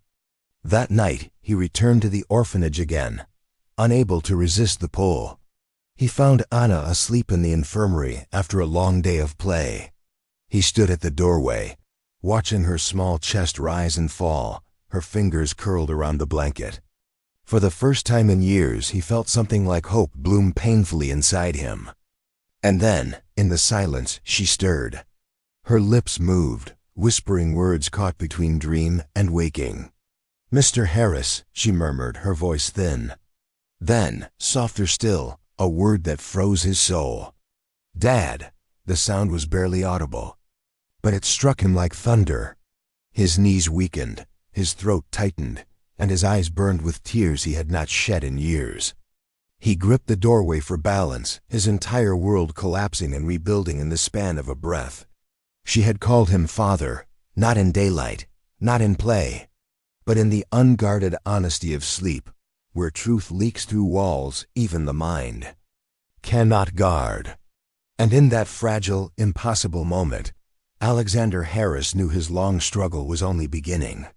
That night, he returned to the orphanage again, unable to resist the pull. He found Anna asleep in the infirmary after a long day of play. He stood at the doorway, watching her small chest rise and fall, her fingers curled around the blanket. For the first time in years, he felt something like hope bloom painfully inside him. And then, in the silence, she stirred. Her lips moved, whispering words caught between dream and waking. "Mr. Harris," she murmured, her voice thin. Then, softer still, a word that froze his soul. "Dad." The sound was barely audible, but it struck him like thunder. His knees weakened, his throat tightened, and his eyes burned with tears he had not shed in years. He gripped the doorway for balance, his entire world collapsing and rebuilding in the span of a breath. She had called him father, not in daylight, not in play, but in the unguarded honesty of sleep, where truth leaks through walls, even the mind cannot guard. And in that fragile, impossible moment, Alexander Harris knew his long struggle was only beginning.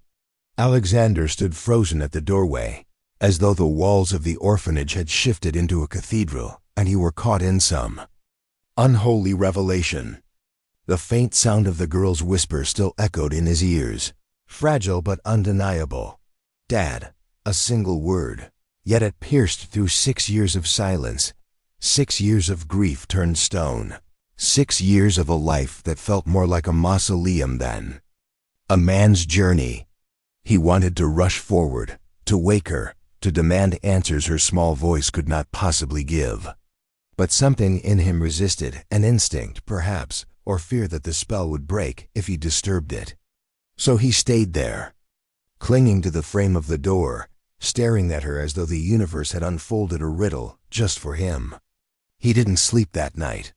Alexander stood frozen at the doorway, as though the walls of the orphanage had shifted into a cathedral, and he were caught in some unholy revelation. The faint sound of the girl's whisper still echoed in his ears, fragile but undeniable. "Dad," a single word, yet it pierced through 6 years of silence, 6 years of grief turned stone, 6 years of a life that felt more like a mausoleum than a man's journey. He wanted to rush forward, to wake her, to demand answers her small voice could not possibly give. But something in him resisted, an instinct, perhaps, or fear that the spell would break if he disturbed it. So he stayed there, clinging to the frame of the door, staring at her as though the universe had unfolded a riddle just for him. He didn't sleep that night.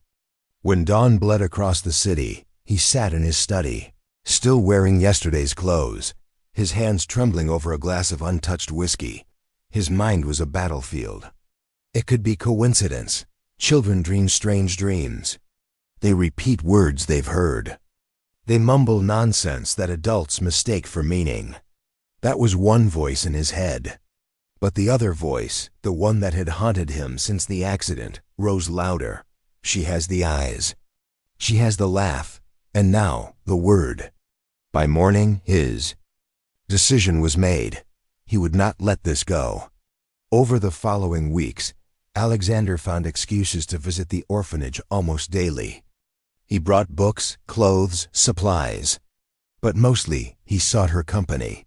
When dawn bled across the city, he sat in his study, still wearing yesterday's clothes, his hands trembling over a glass of untouched whiskey. His mind was a battlefield. It could be coincidence. Children dream strange dreams. They repeat words they've heard. They mumble nonsense that adults mistake for meaning. That was one voice in his head. But the other voice, the one that had haunted him since the accident, rose louder. She has the eyes. She has the laugh. And now, the word. By morning, his decision was made. He would not let this go. Over the following weeks, Alexander found excuses to visit the orphanage almost daily. He brought books, clothes, supplies. But mostly, he sought her company.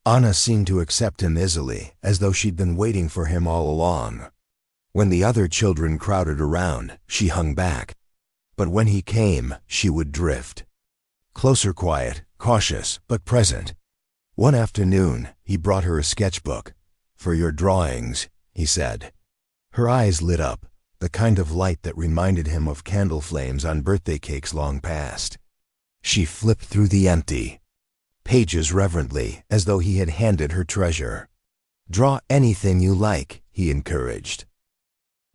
Anna seemed to accept him easily, as though she'd been waiting for him all along. When the other children crowded around, she hung back. But when he came, she would drift. Closer quiet, cautious, but present. One afternoon, he brought her a sketchbook. "For your drawings," he said. Her eyes lit up, the kind of light that reminded him of candle flames on birthday cakes long past. She flipped through the empty pages reverently, as though he had handed her treasure. "Draw anything you like," he encouraged.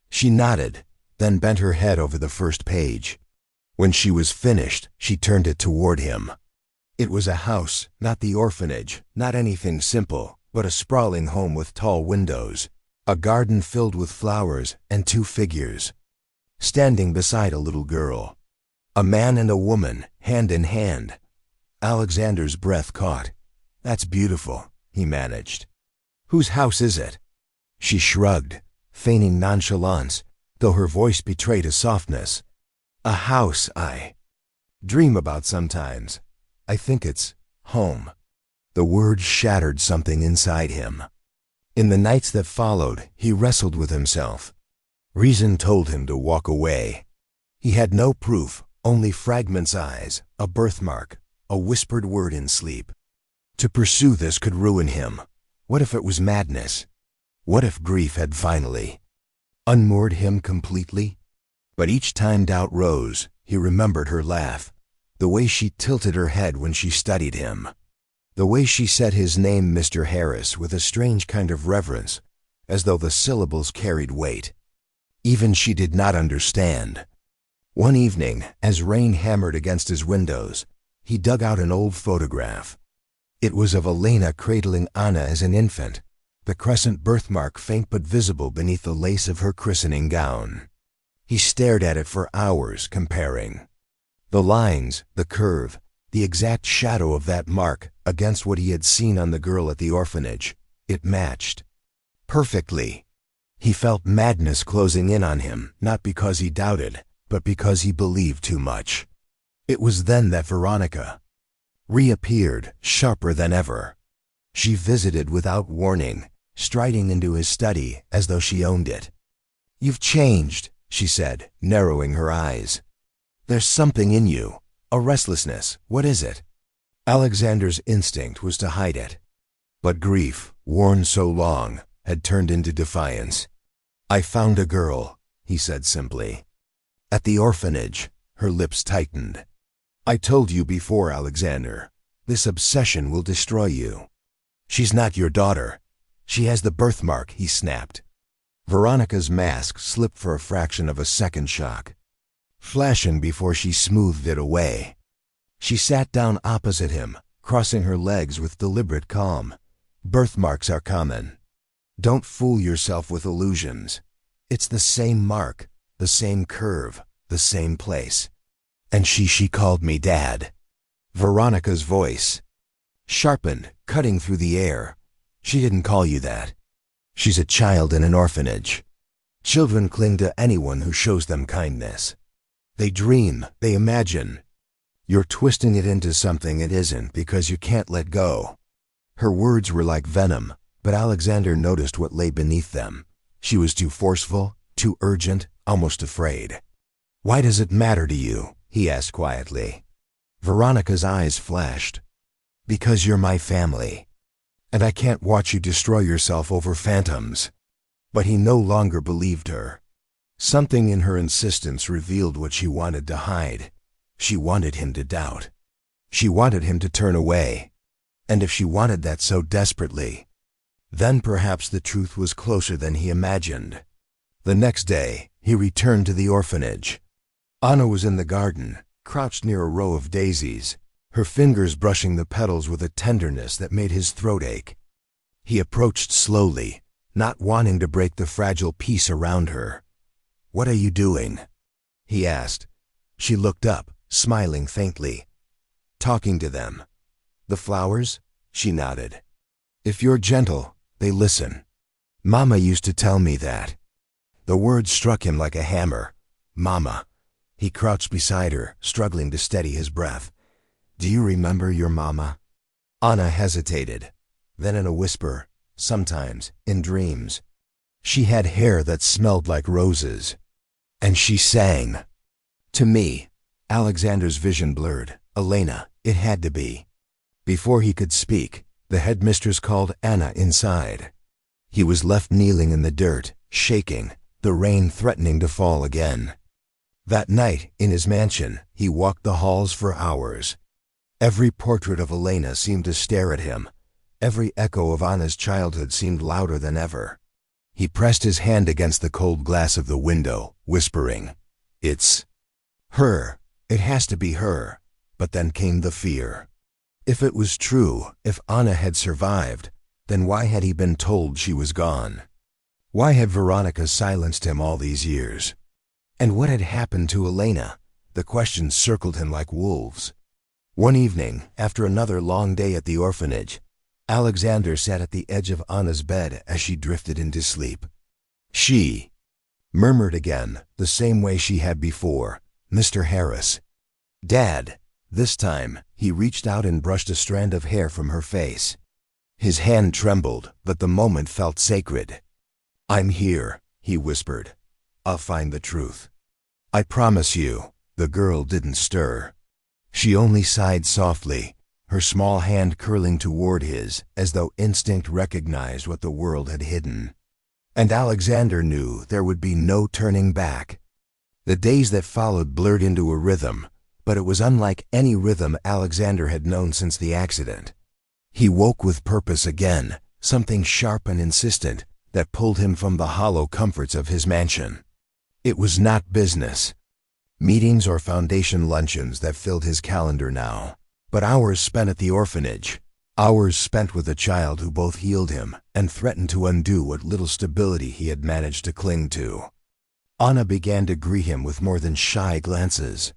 She nodded, then bent her head over the first page. When she was finished, she turned it toward him. It was a house, not the orphanage, not anything simple, but a sprawling home with tall windows, a garden filled with flowers, and two figures standing beside a little girl. A man and a woman, hand in hand. Alexander's breath caught. "That's beautiful," he managed. "Whose house is it?" She shrugged, feigning nonchalance, though her voice betrayed a softness. "A house I dream about sometimes. I think it's home." The word shattered something inside him. In the nights that followed, he wrestled with himself. Reason told him to walk away. He had no proof, only fragments' eyes, a birthmark, a whispered word in sleep. To pursue this could ruin him. What if it was madness? What if grief had finally unmoored him completely? But each time doubt rose, he remembered her laugh, the way she tilted her head when she studied him, the way she said his name, Mr. Harris, with a strange kind of reverence, as though the syllables carried weight. Even she did not understand. One evening, as rain hammered against his windows, he dug out an old photograph. It was of Elena cradling Anna as an infant, the crescent birthmark faint but visible beneath the lace of her christening gown. He stared at it for hours, comparing the lines, the curve, the exact shadow of that mark against what he had seen on the girl at the orphanage. It matched perfectly. He felt madness closing in on him, not because he doubted, but because he believed too much. It was then that Veronica reappeared, sharper than ever. She visited without warning, striding into his study as though she owned it. "You've changed," she said, narrowing her eyes. "There's something in you, a restlessness. What is it?" Alexander's instinct was to hide it. But grief, worn so long, had turned into defiance. "I found a girl," he said simply. "At the orphanage." Her lips tightened. "I told you before, Alexander. This obsession will destroy you. She's not your daughter. She has the birthmark," he snapped. Veronica's mask slipped for a fraction of a second, shock flashing before she smoothed it away. She sat down opposite him, crossing her legs with deliberate calm. "Birthmarks are common. Don't fool yourself with illusions. It's the same mark, the same curve, the same place. And she called me Dad." Veronica's voice sharpened, cutting through the air. "She didn't call you that. She's a child in an orphanage. Children cling to anyone who shows them kindness. They dream, they imagine. You're twisting it into something it isn't because you can't let go." Her words were like venom, but Alexander noticed what lay beneath them. She was too forceful, too urgent, almost afraid. "Why does it matter to you?" he asked quietly. Veronica's eyes flashed. "Because you're my family, and I can't watch you destroy yourself over phantoms." But he no longer believed her. Something in her insistence revealed what she wanted to hide. She wanted him to doubt. She wanted him to turn away. And if she wanted that so desperately, then perhaps the truth was closer than he imagined. The next day, he returned to the orphanage. Anna was in the garden, crouched near a row of daisies, her fingers brushing the petals with a tenderness that made his throat ache. He approached slowly, not wanting to break the fragile peace around her. "What are you doing?" he asked. She looked up, smiling faintly. "Talking to them." "The flowers?" She nodded. "If you're gentle, they listen. Mama used to tell me that." The word struck him like a hammer. Mama. He crouched beside her, struggling to steady his breath. "Do you remember your mama?" Anna hesitated. Then in a whisper, "Sometimes, in dreams." She had hair that smelled like roses. And she sang. "To me." Alexander's vision blurred. "Elena, it had to be." Before he could speak, the headmistress called Anna inside. He was left kneeling in the dirt, shaking, the rain threatening to fall again. That night, in his mansion, he walked the halls for hours. Every portrait of Elena seemed to stare at him. Every echo of Anna's childhood seemed louder than ever. He pressed his hand against the cold glass of the window, whispering, "It's her. It has to be her." But then came the fear. If it was true, if Anna had survived, then why had he been told she was gone? Why had Veronica silenced him all these years? And what had happened to Elena? The questions circled him like wolves. One evening, after another long day at the orphanage, Alexander sat at the edge of Anna's bed as she drifted into sleep. She murmured again, the same way she had before, "Mr. Harris." "Dad." This time, he reached out and brushed a strand of hair from her face. His hand trembled, but the moment felt sacred. "I'm here," he whispered. "I'll find the truth. I promise you." The girl didn't stir. She only sighed softly, her small hand curling toward his, as though instinct recognized what the world had hidden. And Alexander knew there would be no turning back. The days that followed blurred into a rhythm, but it was unlike any rhythm Alexander had known since the accident. He woke with purpose again, something sharp and insistent that pulled him from the hollow comforts of his mansion. It was not business, meetings or foundation luncheons that filled his calendar now, but hours spent at the orphanage, hours spent with a child who both healed him and threatened to undo what little stability he had managed to cling to. Anna began to greet him with more than shy glances.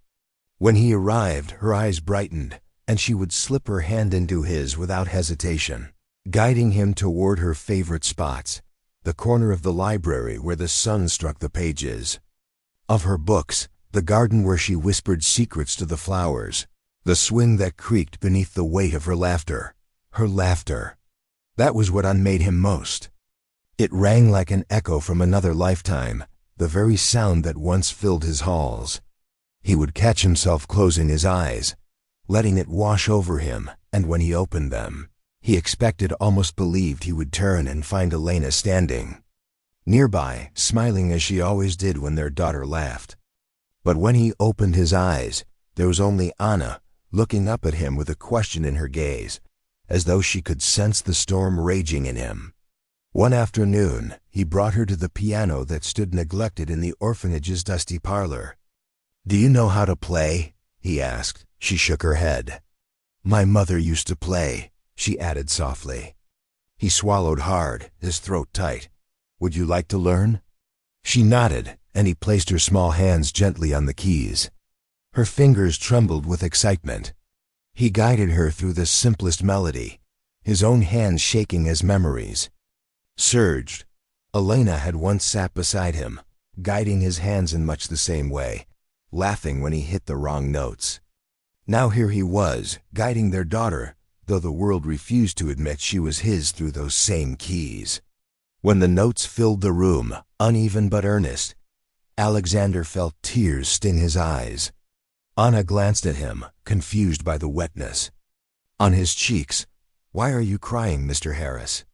When he arrived, her eyes brightened, and she would slip her hand into his without hesitation, guiding him toward her favorite spots, the corner of the library where the sun struck the pages, of her books, the garden where she whispered secrets to the flowers, the swing that creaked beneath the weight of her laughter. Her laughter. That was what unmade him most. It rang like an echo from another lifetime, the very sound that once filled his halls. He would catch himself closing his eyes, letting it wash over him, and when he opened them, he expected, almost believed he would turn and find Elena standing nearby, smiling as she always did when their daughter laughed. But when he opened his eyes, there was only Anna, looking up at him with a question in her gaze, as though she could sense the storm raging in him. One afternoon, he brought her to the piano that stood neglected in the orphanage's dusty parlor. "Do you know how to play?" he asked. She shook her head. "My mother used to play," she added softly. He swallowed hard, his throat tight. "Would you like to learn?" She nodded, and he placed her small hands gently on the keys. Her fingers trembled with excitement. He guided her through the simplest melody, his own hands shaking as memories surged. Elena had once sat beside him, guiding his hands in much the same way, laughing when he hit the wrong notes. Now here he was, guiding their daughter, though the world refused to admit she was his through those same keys. When the notes filled the room, uneven but earnest, Alexander felt tears sting his eyes. Anna glanced at him, confused by the wetness on his cheeks. "Why are you crying, Mr. Harris?"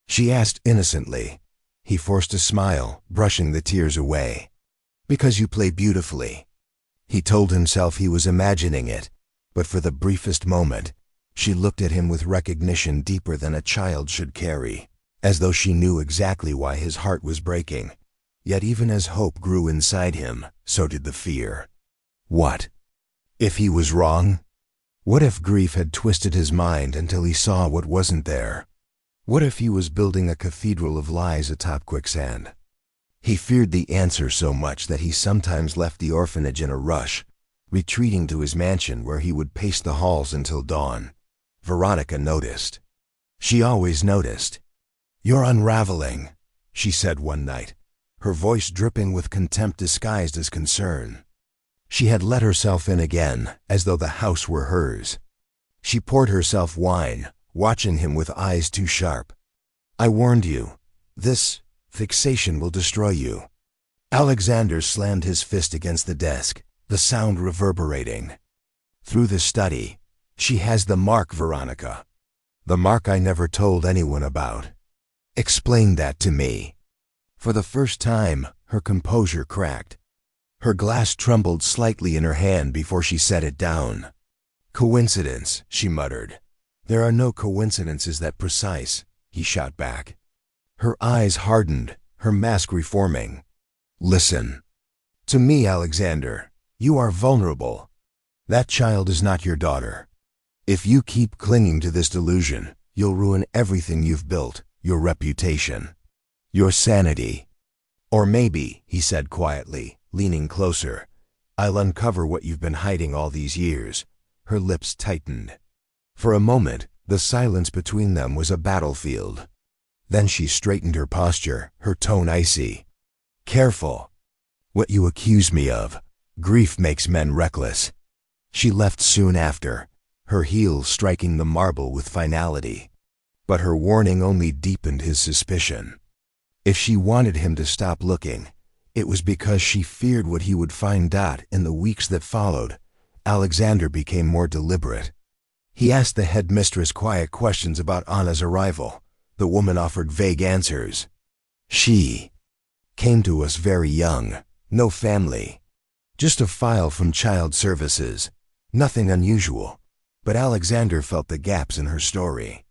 she asked innocently. He forced a smile, brushing the tears away. "Because you play beautifully." He told himself he was imagining it, but for the briefest moment, she looked at him with recognition deeper than a child should carry, as though she knew exactly why his heart was breaking. Yet even as hope grew inside him, so did the fear. What if he was wrong? What if grief had twisted his mind until he saw what wasn't there? What if he was building a cathedral of lies atop quicksand? He feared the answer so much that he sometimes left the orphanage in a rush, retreating to his mansion where he would pace the halls until dawn. Veronica noticed. She always noticed. "You're unraveling," she said one night, her voice dripping with contempt disguised as concern. She had let herself in again, as though the house were hers. She poured herself wine, watching him with eyes too sharp. "I warned you. This fixation will destroy you." Alexander slammed his fist against the desk, the sound reverberating through the study. "She has the mark, Veronica. The mark I never told anyone about. Explain that to me." For the first time, her composure cracked. Her glass trembled slightly in her hand before she set it down. "Coincidence," she muttered. "There are no coincidences that precise," he shot back. Her eyes hardened, her mask reforming. "Listen. To me, Alexander, you are vulnerable. That child is not your daughter. If you keep clinging to this delusion, you'll ruin everything you've built, your reputation, your sanity. Or maybe," he said quietly, leaning closer, "I'll uncover what you've been hiding all these years." Her lips tightened. For a moment, the silence between them was a battlefield. Then she straightened her posture, her tone icy. "Careful. What you accuse me of. Grief makes men reckless." She left soon after, her heels striking the marble with finality. But her warning only deepened his suspicion. If she wanted him to stop looking, it was because she feared what he would find out. In the weeks that followed, Alexander became more deliberate. He asked the headmistress quiet questions about Anna's arrival. The woman offered vague answers. "She came to us very young, no family. Just a file from child services. Nothing unusual." But Alexander felt the gaps in her story.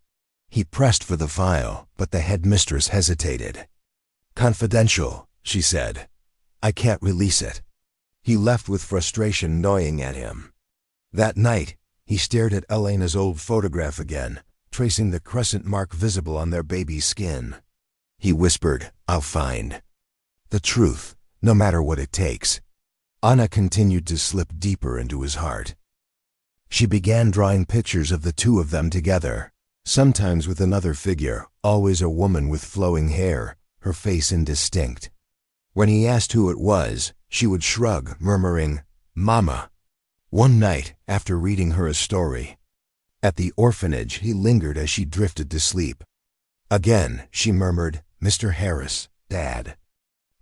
He pressed for the file, but the headmistress hesitated. "Confidential," she said. "I can't release it." He left with frustration gnawing at him. That night, he stared at Elena's old photograph again, tracing the crescent mark visible on their baby's skin. He whispered, "I'll find the truth, no matter what it takes." Anna continued to slip deeper into his heart. She began drawing pictures of the two of them together, sometimes with another figure, always a woman with flowing hair, her face indistinct. When he asked who it was, she would shrug, murmuring, "Mama." One night, after reading her a story, at the orphanage, he lingered as she drifted to sleep. Again, she murmured, "Mr. Harris, Dad."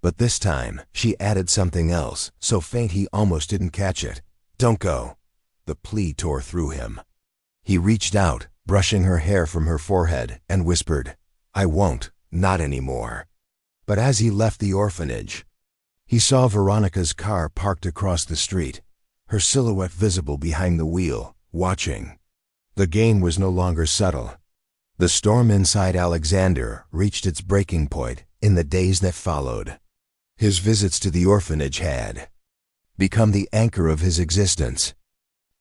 But this time, she added something else, so faint he almost didn't catch it. "Don't go." The plea tore through him. He reached out, brushing her hair from her forehead, and whispered, "I won't, not anymore." But as he left the orphanage, he saw Veronica's car parked across the street, her silhouette visible behind the wheel, watching. The game was no longer subtle. The storm inside Alexander reached its breaking point in the days that followed. His visits to the orphanage had become the anchor of his existence.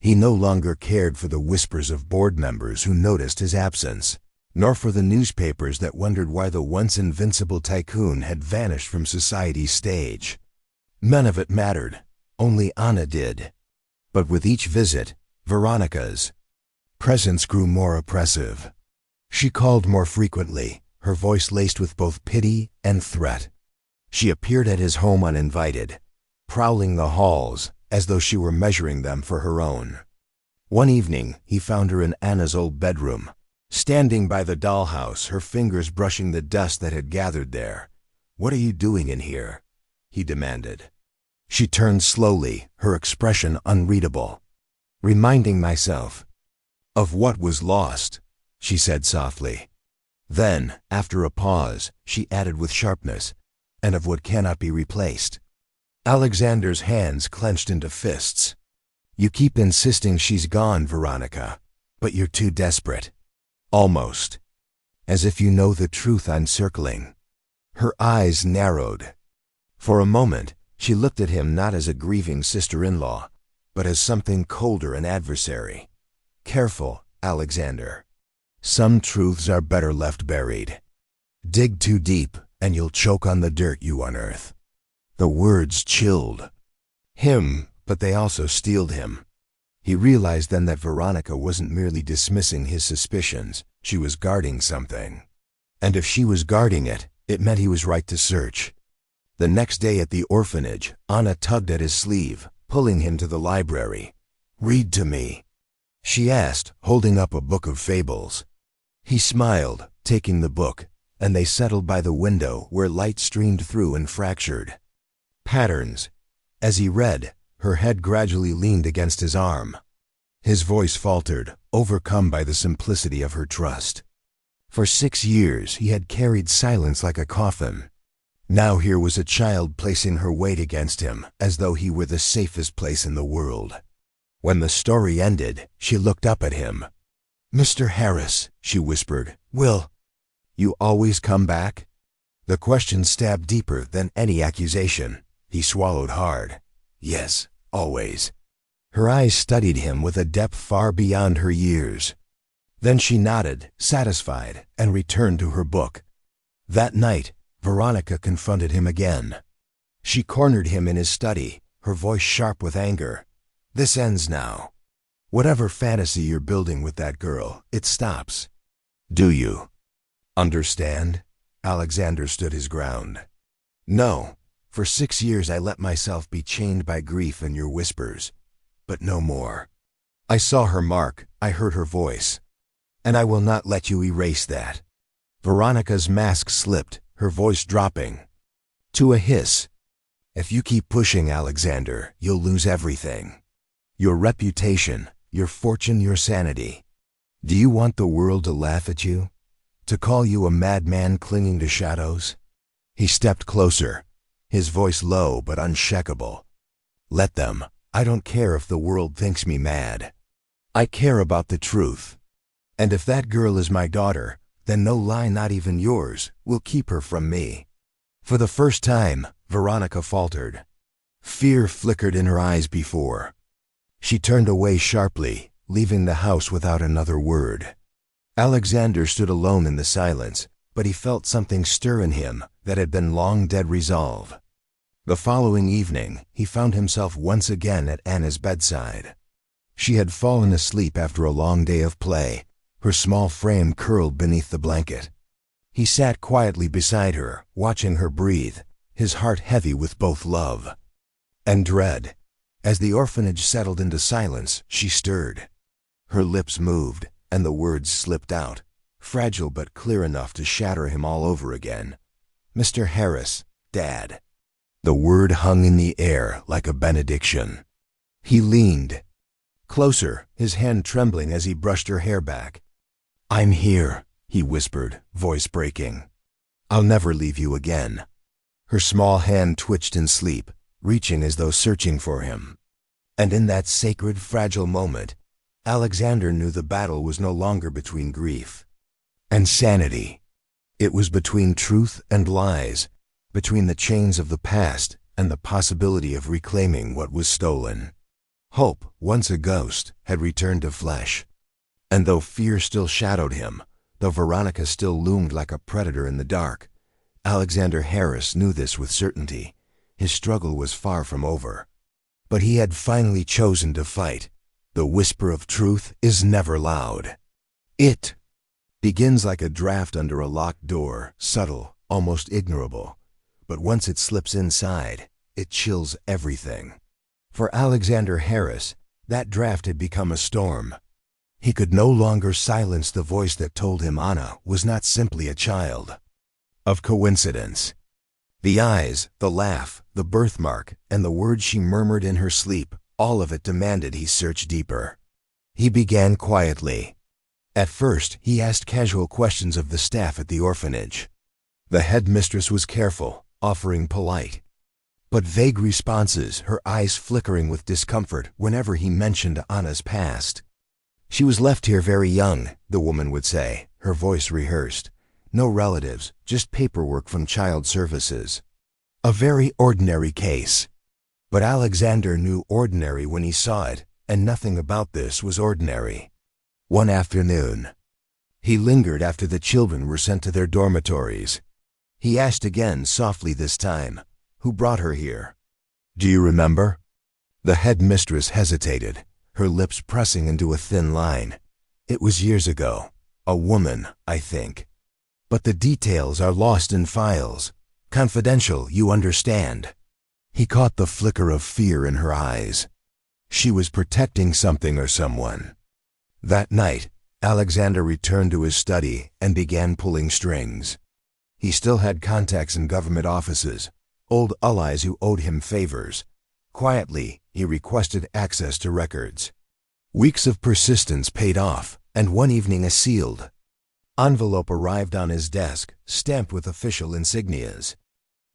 He no longer cared for the whispers of board members who noticed his absence, nor for the newspapers that wondered why the once invincible tycoon had vanished from society's stage. None of it mattered, only Anna did. But with each visit, Veronica's presence grew more oppressive. She called more frequently, her voice laced with both pity and threat. She appeared at his home uninvited, prowling the halls as though she were measuring them for her own. One evening, he found her in Anna's old bedroom, standing by the dollhouse, her fingers brushing the dust that had gathered there. "What are you doing in here?" he demanded. She turned slowly, her expression unreadable. "Reminding myself of what was lost," she said softly. Then, after a pause, she added with sharpness, "and of what cannot be replaced." Alexander's hands clenched into fists. "You keep insisting she's gone, Veronica, but you're too desperate. Almost. As if you know the truth I'm circling." Her eyes narrowed. For a moment, she looked at him not as a grieving sister-in-law, but as something colder, an adversary. "Careful, Alexander. Some truths are better left buried. Dig too deep, and you'll choke on the dirt you unearth." The words chilled him, but they also steeled him. He realized then that Veronica wasn't merely dismissing his suspicions, she was guarding something. And if she was guarding it, it meant he was right to search. The next day at the orphanage, Anna tugged at his sleeve, pulling him to the library. "Read to me," she asked, holding up a book of fables. He smiled, taking the book, and they settled by the window where light streamed through and fractured patterns. As he read, her head gradually leaned against his arm. His voice faltered, overcome by the simplicity of her trust. For 6 years he had carried silence like a coffin. Now here was a child placing her weight against him as though he were the safest place in the world. When the story ended, she looked up at him. "Mr. Harris," she whispered, "will you always come back?" The question stabbed deeper than any accusation. He swallowed hard. "Yes, always." Her eyes studied him with a depth far beyond her years. Then she nodded, satisfied, and returned to her book. That night, Veronica confronted him again. She cornered him in his study, her voice sharp with anger. "This ends now. Whatever fantasy you're building with that girl, it stops. Do you understand?" Alexander stood his ground. "No. For 6 years I let myself be chained by grief and your whispers. But no more. I saw her mark, I heard her voice. And I will not let you erase that." Veronica's mask slipped, her voice dropping to a hiss. "If you keep pushing, Alexander, you'll lose everything. Your reputation, your fortune, your sanity. Do you want the world to laugh at you? To call you a madman clinging to shadows?" He stepped closer, his voice low but unshakable. "Let them. I don't care if the world thinks me mad. I care about the truth. And if that girl is my daughter, then no lie, not even yours, will keep her from me." For the first time, Veronica faltered. Fear flickered in her eyes before. She turned away sharply, leaving the house without another word. Alexander stood alone in the silence, but he felt something stir in him that had been long dead resolve. The following evening, he found himself once again at Anna's bedside. She had fallen asleep after a long day of play, her small frame curled beneath the blanket. He sat quietly beside her, watching her breathe, his heart heavy with both love and dread. As the orphanage settled into silence, she stirred. Her lips moved, and the words slipped out, fragile but clear enough to shatter him all over again. "Mr. Harris, Dad." The word hung in the air like a benediction. He leaned closer, his hand trembling as he brushed her hair back. "I'm here," he whispered, voice breaking. "I'll never leave you again." Her small hand twitched in sleep, reaching as though searching for him. And in that sacred, fragile moment, Alexander knew the battle was no longer between grief and sanity. It was between truth and lies, between the chains of the past and the possibility of reclaiming what was stolen. Hope, once a ghost, had returned to flesh. And though fear still shadowed him, though Veronica still loomed like a predator in the dark, Alexander Harris knew this with certainty. His struggle was far from over. But he had finally chosen to fight. The whisper of truth is never loud. It begins like a draft under a locked door, subtle, almost ignorable. But once it slips inside, it chills everything. For Alexander Harris, that draft had become a storm. He could no longer silence the voice that told him Anna was not simply a child of coincidence. The eyes, the laugh, the birthmark, and the words she murmured in her sleep, all of it demanded he search deeper. He began quietly. At first, he asked casual questions of the staff at the orphanage. The headmistress was careful, offering polite, but vague responses, her eyes flickering with discomfort whenever he mentioned Anna's past. "She was left here very young," the woman would say, her voice rehearsed. "No relatives, just paperwork from child services. A very ordinary case." But Alexander knew ordinary when he saw it, and nothing about this was ordinary. One afternoon, he lingered after the children were sent to their dormitories. He asked again, softly this time, "Who brought her here? Do you remember?" The headmistress hesitated, her lips pressing into a thin line. "It was years ago. A woman, I think. But the details are lost in files. Confidential, you understand." He caught the flicker of fear in her eyes. She was protecting something or someone. That night, Alexander returned to his study and began pulling strings. He still had contacts in government offices, old allies who owed him favors. Quietly, he requested access to records. Weeks of persistence paid off, and one evening a sealed envelope arrived on his desk, stamped with official insignias.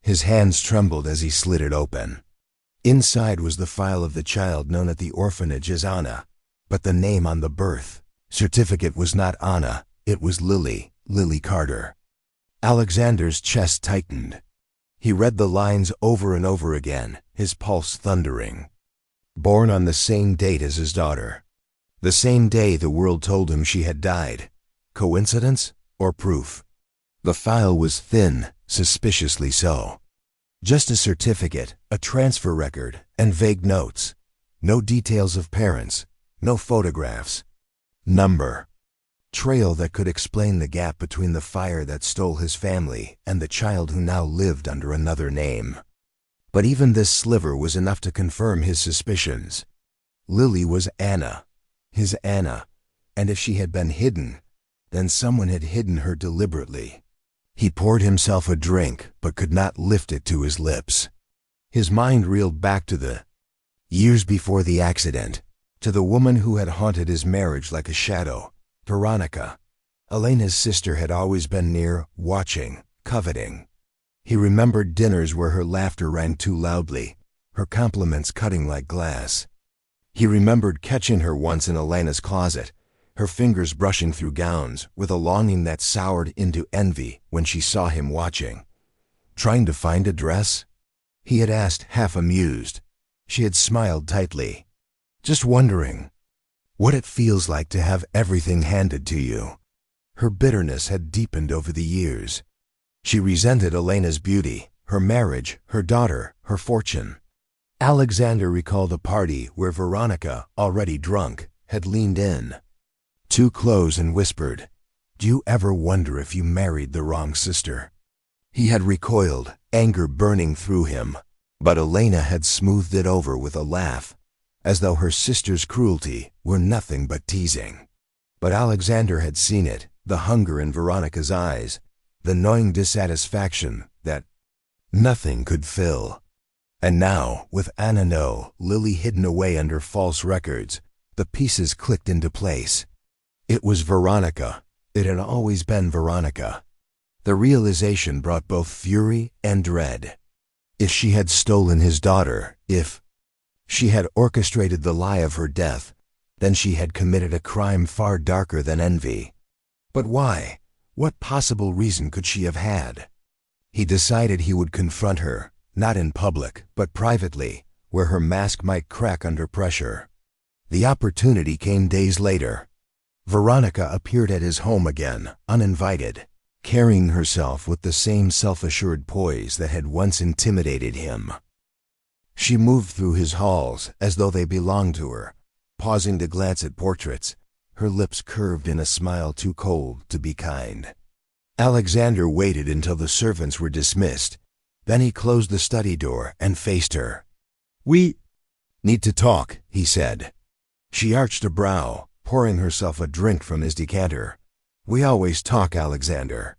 His hands trembled as he slid it open. Inside was the file of the child known at the orphanage as Anna, but the name on the birth certificate was not Anna, it was Lily Carter. Alexander's chest tightened. He read the lines over and over again, his pulse thundering. Born on the same date as his daughter. The same day the world told him she had died. Coincidence or proof? The file was thin, suspiciously so. Just a certificate, a transfer record, and vague notes. No details of parents, no photographs. Number. Trail that could explain the gap between the fire that stole his family and the child who now lived under another name. But even this sliver was enough to confirm his suspicions. Lily was Anna, his Anna, and if she had been hidden, then someone had hidden her deliberately. He poured himself a drink, but could not lift it to his lips. His mind reeled back to the years before the accident, to the woman who had haunted his marriage like a shadow, Veronica. Elena's sister had always been near, watching, coveting. He remembered dinners where her laughter rang too loudly, her compliments cutting like glass. He remembered catching her once in Elena's closet, her fingers brushing through gowns, with a longing that soured into envy when she saw him watching. Trying to find a dress? He had asked, half amused. She had smiled tightly. Just wondering what it feels like to have everything handed to you. Her bitterness had deepened over the years. She resented Elena's beauty, her marriage, her daughter, her fortune. Alexander recalled a party where Veronica, already drunk, had leaned in, too close, and whispered, "Do you ever wonder if you married the wrong sister?" He had recoiled, anger burning through him, but Elena had smoothed it over with a laugh, as though her sister's cruelty were nothing but teasing. But Alexander had seen it, the hunger in Veronica's eyes, the gnawing dissatisfaction that nothing could fill. And now, with Anna no, Lily hidden away under false records, the pieces clicked into place. It was Veronica. It had always been Veronica. The realization brought both fury and dread. If she had stolen his daughter, if she had orchestrated the lie of her death, then she had committed a crime far darker than envy. But why? What possible reason could she have had? He decided he would confront her, not in public, but privately, where her mask might crack under pressure. The opportunity came days later. Veronica appeared at his home again, uninvited, carrying herself with the same self-assured poise that had once intimidated him. She moved through his halls as though they belonged to her, pausing to glance at portraits, her lips curved in a smile too cold to be kind. Alexander waited until the servants were dismissed. Then he closed the study door and faced her. "We need to talk," he said. She arched a brow, pouring herself a drink from his decanter. "We always talk, Alexander.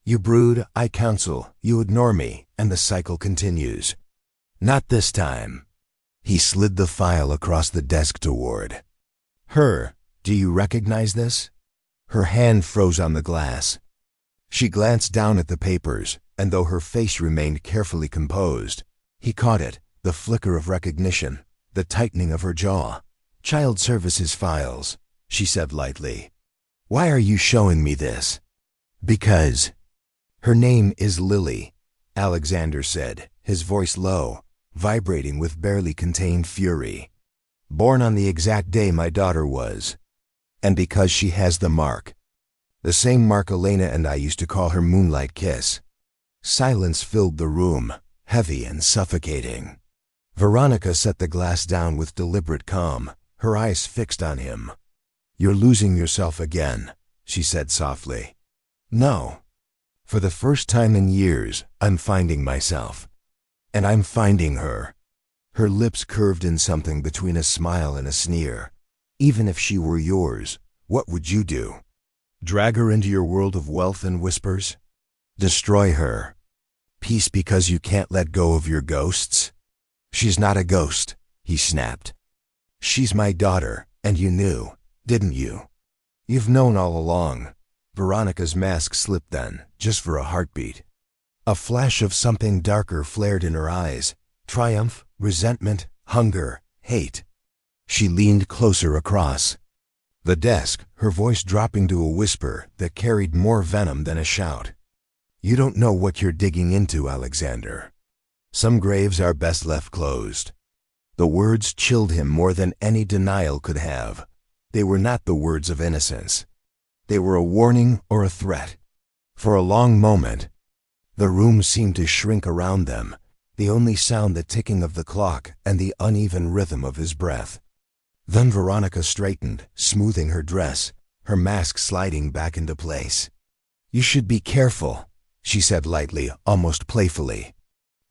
You brood, I counsel, you ignore me, and the cycle continues. Not this time." He slid the file across the desk toward her. "Do you recognize this?" Her hand froze on the glass. She glanced down at the papers, and though her face remained carefully composed, he caught it, the flicker of recognition, the tightening of her jaw. "Child Services files," she said lightly. "Why are you showing me this?" "Because her name is Lily," Alexander said, his voice low, vibrating with barely contained fury. "Born on the exact day my daughter was. And because she has the mark. The same mark Elena and I used to call her moonlight kiss." Silence filled the room, heavy and suffocating. Veronica set the glass down with deliberate calm, her eyes fixed on him. "You're losing yourself again," she said softly. "No. For the first time in years, I'm finding myself. And I'm finding her." Her lips curved in something between a smile and a sneer. "Even if she were yours, what would you do? Drag her into your world of wealth and whispers? Destroy her? Peace because you can't let go of your ghosts?" "She's not a ghost," he snapped. "She's my daughter, and you knew, didn't you? You've known all along." Veronica's mask slipped then, just for a heartbeat. A flash of something darker flared in her eyes. Triumph, resentment, hunger, hate. She leaned closer across the desk, her voice dropping to a whisper that carried more venom than a shout. You don't know what you're digging into, Alexander. Some graves are best left closed. The words chilled him more than any denial could have. They were not the words of innocence. They were a warning or a threat. For a long moment, the room seemed to shrink around them, the only sound the ticking of the clock and the uneven rhythm of his breath. Then Veronica straightened, smoothing her dress, her mask sliding back into place. You should be careful, she said lightly, almost playfully.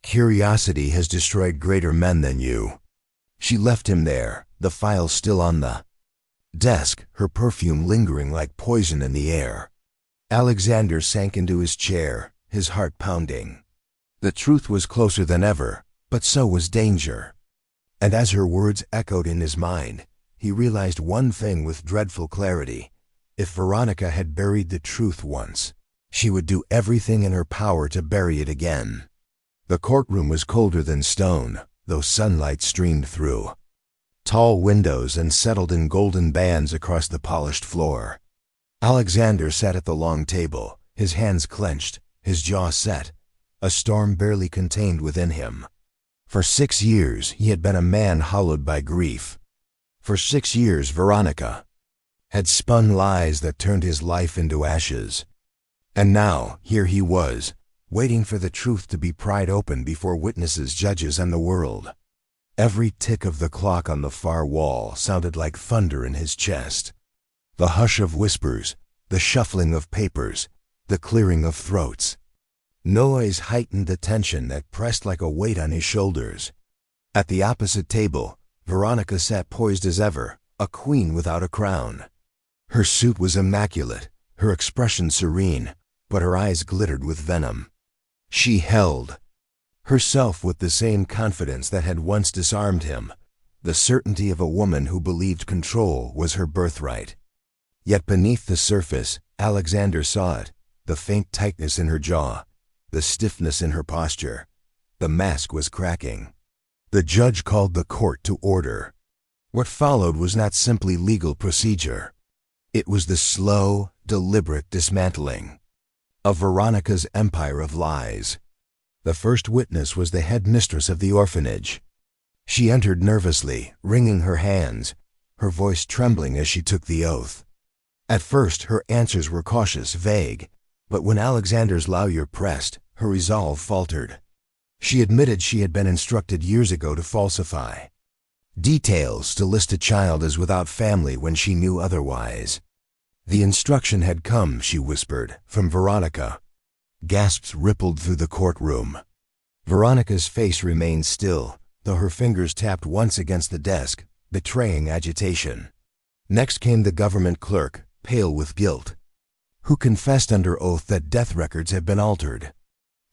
Curiosity has destroyed greater men than you. She left him there, the file still on the desk, her perfume lingering like poison in the air. Alexander sank into his chair, his heart pounding. The truth was closer than ever, but so was danger. And as her words echoed in his mind, he realized one thing with dreadful clarity. If Veronica had buried the truth once, she would do everything in her power to bury it again. The courtroom was colder than stone, though sunlight streamed through tall windows and settled in golden bands across the polished floor. Alexander sat at the long table, his hands clenched, his jaw set, a storm barely contained within him. For 6 years he had been a man hollowed by grief. For 6 years Veronica had spun lies that turned his life into ashes. And now here he was, waiting for the truth to be pried open before witnesses, judges, and the world. Every tick of the clock on the far wall sounded like thunder in his chest. The hush of whispers, the shuffling of papers, the clearing of throats. Noise heightened the tension that pressed like a weight on his shoulders. At the opposite table, Veronica sat poised as ever, a queen without a crown. Her suit was immaculate, her expression serene, but her eyes glittered with venom. She held herself with the same confidence that had once disarmed him, the certainty of a woman who believed control was her birthright. Yet beneath the surface, Alexander saw it, the faint tightness in her jaw, the stiffness in her posture. The mask was cracking. The judge called the court to order. What followed was not simply legal procedure. It was the slow, deliberate dismantling of Veronica's empire of lies. The first witness was the head mistress of the orphanage. She entered nervously, wringing her hands, her voice trembling as she took the oath. At first her answers were cautious, vague, but when Alexander's lawyer pressed, her resolve faltered. She admitted she had been instructed years ago to falsify details, to list a child as without family when she knew otherwise. The instruction had come, she whispered, from Veronica. Gasps rippled through the courtroom. Veronica's face remained still, though her fingers tapped once against the desk, betraying agitation. Next came the government clerk, pale with guilt, who confessed under oath that death records had been altered.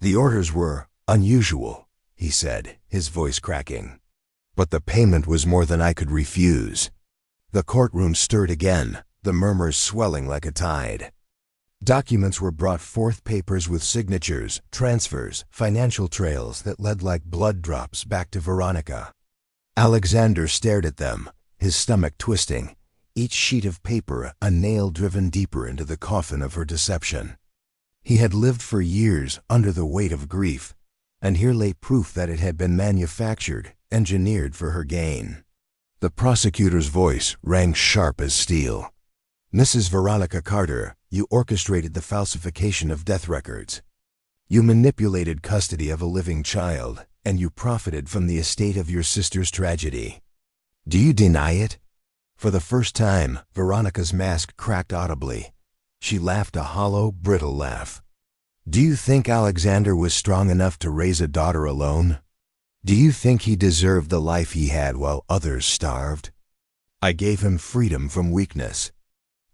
The orders were unusual, he said, his voice cracking. But the payment was more than I could refuse. The courtroom stirred again, the murmurs swelling like a tide. Documents were brought forth, papers with signatures, transfers, financial trails that led like blood drops back to Veronica. Alexander stared at them, his stomach twisting, each sheet of paper a nail driven deeper into the coffin of her deception. He had lived for years under the weight of grief, and here lay proof that it had been manufactured, engineered for her gain. The prosecutor's voice rang sharp as steel. Mrs. Veronica Carter, you orchestrated the falsification of death records. You manipulated custody of a living child, and you profited from the estate of your sister's tragedy. Do you deny it? For the first time, Veronica's mask cracked audibly. She laughed a hollow, brittle laugh. Do you think Alexander was strong enough to raise a daughter alone? Do you think he deserved the life he had while others starved? I gave him freedom from weakness.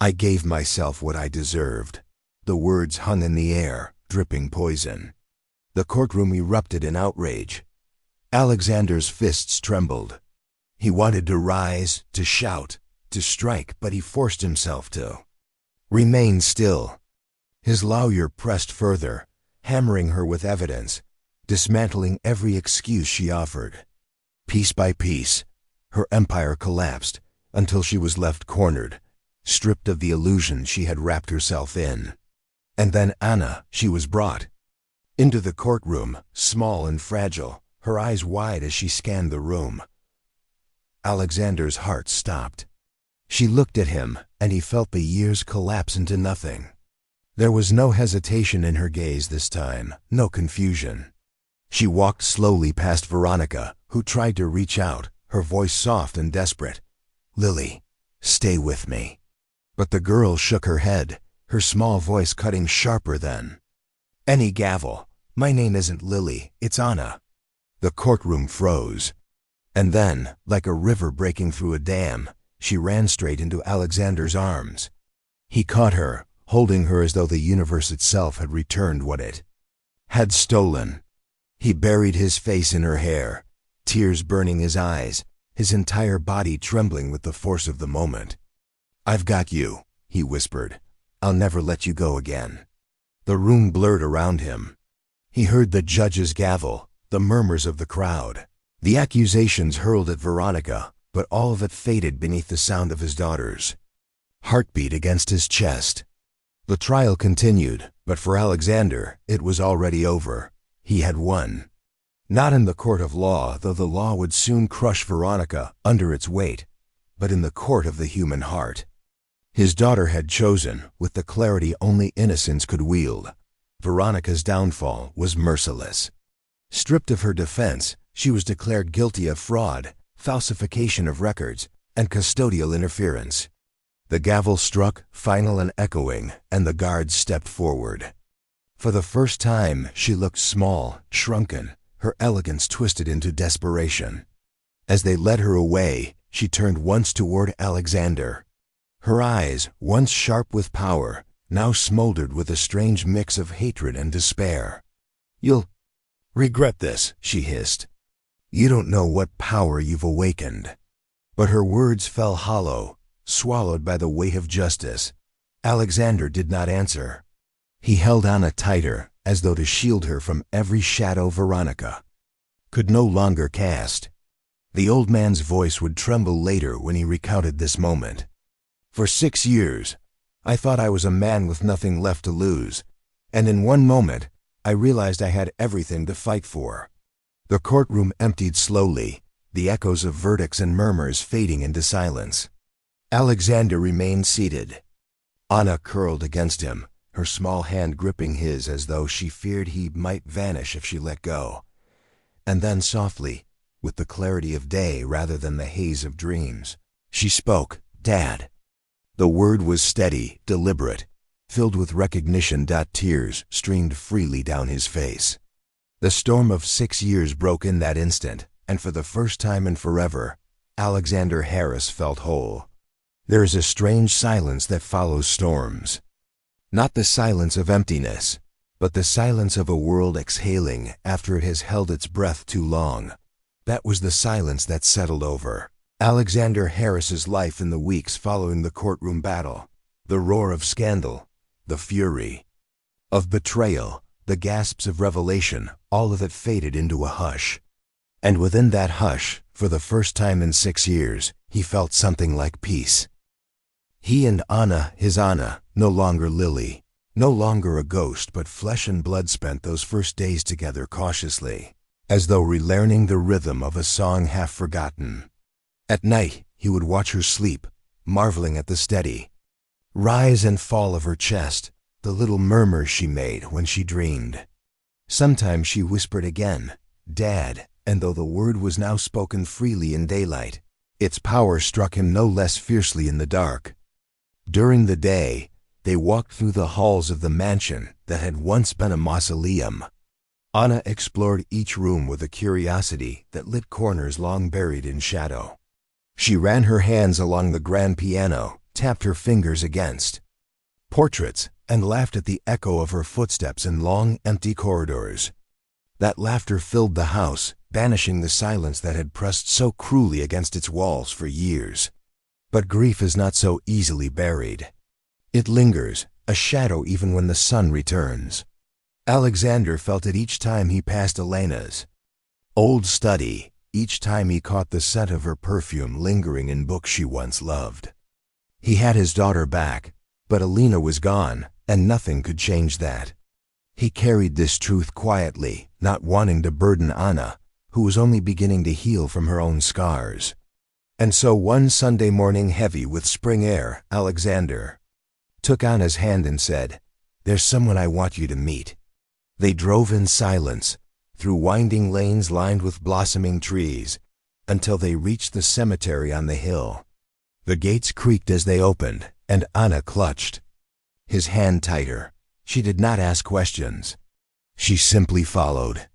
I gave myself what I deserved. The words hung in the air, dripping poison. The courtroom erupted in outrage. Alexander's fists trembled. He wanted to rise, to shout, to strike, but he forced himself to remain still. His lawyer pressed further, hammering her with evidence, dismantling every excuse she offered. Piece by piece, her empire collapsed until she was left cornered, stripped of the illusion she had wrapped herself in. And then Anna, she was brought into the courtroom, small and fragile, her eyes wide as she scanned the room. Alexander's heart stopped. She looked at him, and he felt the years collapse into nothing. There was no hesitation in her gaze this time, no confusion. She walked slowly past Veronica, who tried to reach out, her voice soft and desperate. "Lily, stay with me." But the girl shook her head, her small voice cutting sharper than any gavel. "My name isn't Lily, it's Anna." The courtroom froze. And then, like a river breaking through a dam, she ran straight into Alexander's arms. He caught her, holding her as though the universe itself had returned what it had stolen. He buried his face in her hair, tears burning his eyes, his entire body trembling with the force of the moment. "I've got you," he whispered. "I'll never let you go again." The room blurred around him. He heard the judge's gavel, the murmurs of the crowd, the accusations hurled at Veronica, but all of it faded beneath the sound of his daughter's heartbeat against his chest. The trial continued, but for Alexander, it was already over. He had won. Not in the court of law, though the law would soon crush Veronica under its weight, but in the court of the human heart. His daughter had chosen, with the clarity only innocence could wield. Veronica's downfall was merciless. Stripped of her defense, she was declared guilty of fraud, falsification of records, and custodial interference. The gavel struck, final and echoing, and the guards stepped forward. For the first time, she looked small, shrunken, her elegance twisted into desperation. As they led her away, she turned once toward Alexander. Her eyes, once sharp with power, now smoldered with a strange mix of hatred and despair. "You'll regret this," she hissed. "You don't know what power you've awakened." But her words fell hollow, swallowed by the weight of justice. Alexander did not answer. He held Anna tighter, as though to shield her from every shadow Veronica could no longer cast. The old man's voice would tremble later when he recounted this moment. "For 6 years, I thought I was a man with nothing left to lose, and in one moment, I realized I had everything to fight for." The courtroom emptied slowly, the echoes of verdicts and murmurs fading into silence. Alexander remained seated. Anna curled against him, her small hand gripping his as though she feared he might vanish if she let go. And then softly, with the clarity of day rather than the haze of dreams, she spoke, "Dad." The word was steady, deliberate, filled with recognition. Tears streamed freely down his face. The storm of 6 years broke in that instant, and for the first time in forever, Alexander Harris felt whole. There is a strange silence that follows storms. Not the silence of emptiness, but the silence of a world exhaling after it has held its breath too long. That was the silence that settled over Alexander Harris's life in the weeks following the courtroom battle. The roar of scandal, the fury of betrayal, the gasps of revelation, all of it faded into a hush. And within that hush, for the first time in 6 years, he felt something like peace. He and Anna, his Anna, no longer Lily, no longer a ghost, but flesh and blood, spent those first days together cautiously, as though relearning the rhythm of a song half forgotten. At night, he would watch her sleep, marveling at the steady rise and fall of her chest, the little murmurs she made when she dreamed. Sometimes she whispered again, "Dad," and though the word was now spoken freely in daylight, its power struck him no less fiercely in the dark. During the day, they walked through the halls of the mansion that had once been a mausoleum. Anna explored each room with a curiosity that lit corners long buried in shadow. She ran her hands along the grand piano, tapped her fingers against portraits, and laughed at the echo of her footsteps in long, empty corridors. That laughter filled the house, banishing the silence that had pressed so cruelly against its walls for years. But grief is not so easily buried. It lingers, a shadow even when the sun returns. Alexander felt it each time he passed Elena's old study, each time he caught the scent of her perfume lingering in books she once loved. He had his daughter back, but Elena was gone, and nothing could change that. He carried this truth quietly, not wanting to burden Anna, who was only beginning to heal from her own scars. And so one Sunday morning heavy with spring air, Alexander took Anna's hand and said, "There's someone I want you to meet." They drove in silence, through winding lanes lined with blossoming trees, until they reached the cemetery on the hill. The gates creaked as they opened, and Anna clutched his hand tighter. She did not ask questions. She simply followed.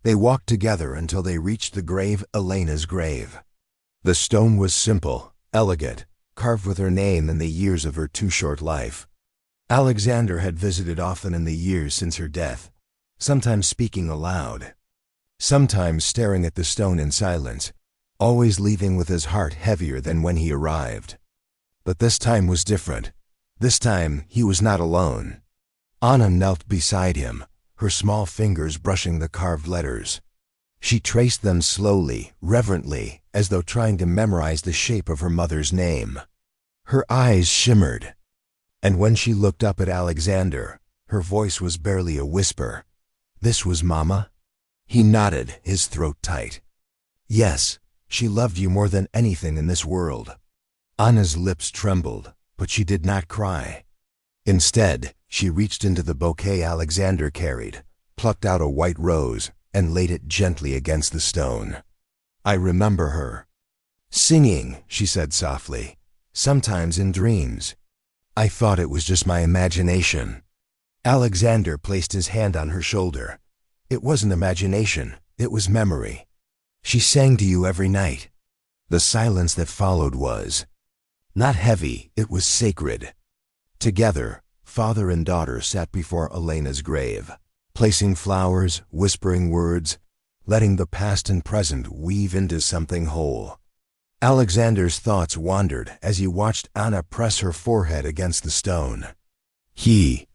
They walked together until they reached the grave, Elena's grave. The stone was simple, elegant, carved with her name and the years of her too short life. Alexander had visited often in the years since her death, sometimes speaking aloud, sometimes staring at the stone in silence, always leaving with his heart heavier than when he arrived. But this time was different. This time he was not alone. Anna knelt beside him, her small fingers brushing the carved letters. She traced them slowly, reverently, as though trying to memorize the shape of her mother's name. Her eyes shimmered, and when she looked up at Alexander, her voice was barely a whisper. "This was Mama?" He nodded, his throat tight. "Yes, she loved you more than anything in this world." Anna's lips trembled, but she did not cry. Instead, she reached into the bouquet Alexander carried, plucked out a white rose, and laid it gently against the stone. "I remember her singing," she said softly, "sometimes in dreams. I thought it was just my imagination." Alexander placed his hand on her shoulder. "It wasn't imagination, it was memory. She sang to you every night." The silence that followed was not heavy, it was sacred. Together, father and daughter sat before Elena's grave, placing flowers, whispering words, letting the past and present weave into something whole. Alexander's thoughts wandered as he watched Anna press her forehead against the stone. He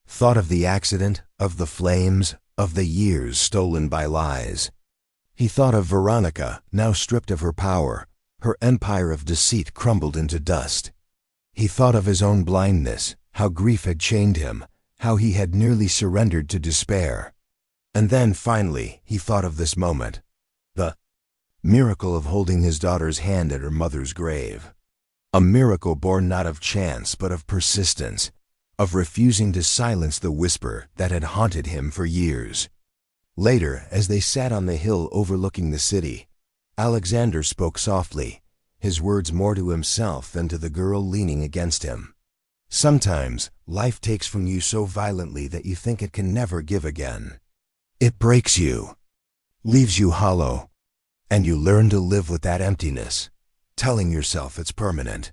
thought of the accident, of the flames, of the years stolen by lies. He thought of Veronica, now stripped of her power, her empire of deceit crumbled into dust. He thought of his own blindness, how grief had chained him, how he had nearly surrendered to despair. And then, finally, he thought of this moment, the miracle of holding his daughter's hand at her mother's grave. A miracle born not of chance but of persistence, of refusing to silence the whisper that had haunted him for years. Later, as they sat on the hill overlooking the city, Alexander spoke softly, his words more to himself than to the girl leaning against him. "Sometimes, life takes from you so violently that you think it can never give again. It breaks you, leaves you hollow, and you learn to live with that emptiness, telling yourself it's permanent."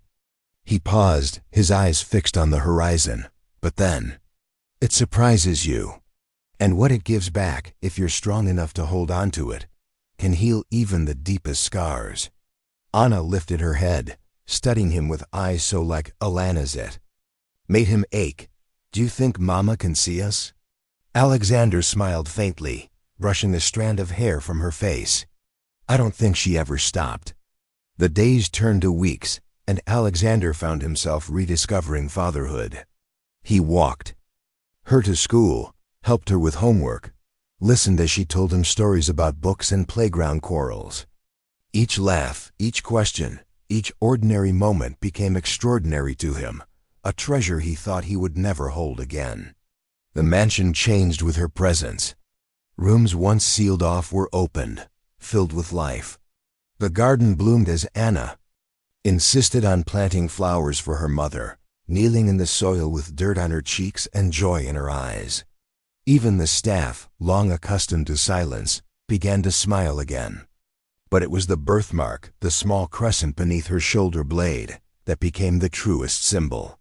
He paused, his eyes fixed on the horizon. "But then, it surprises you. And what it gives back, if you're strong enough to hold on to it, can heal even the deepest scars." Anna lifted her head, studying him with eyes so like Alana's it made him ache. "Do you think Mama can see us?" Alexander smiled faintly, brushing a strand of hair from her face. "I don't think she ever stopped." The days turned to weeks, and Alexander found himself rediscovering fatherhood. He walked her to school, helped her with homework, listened as she told him stories about books and playground quarrels. Each laugh, each question, each ordinary moment became extraordinary to him, a treasure he thought he would never hold again. The mansion changed with her presence. Rooms once sealed off were opened, filled with life. The garden bloomed as Anna insisted on planting flowers for her mother, kneeling in the soil with dirt on her cheeks and joy in her eyes. Even the staff, long accustomed to silence, began to smile again. But it was the birthmark, the small crescent beneath her shoulder blade, that became the truest symbol.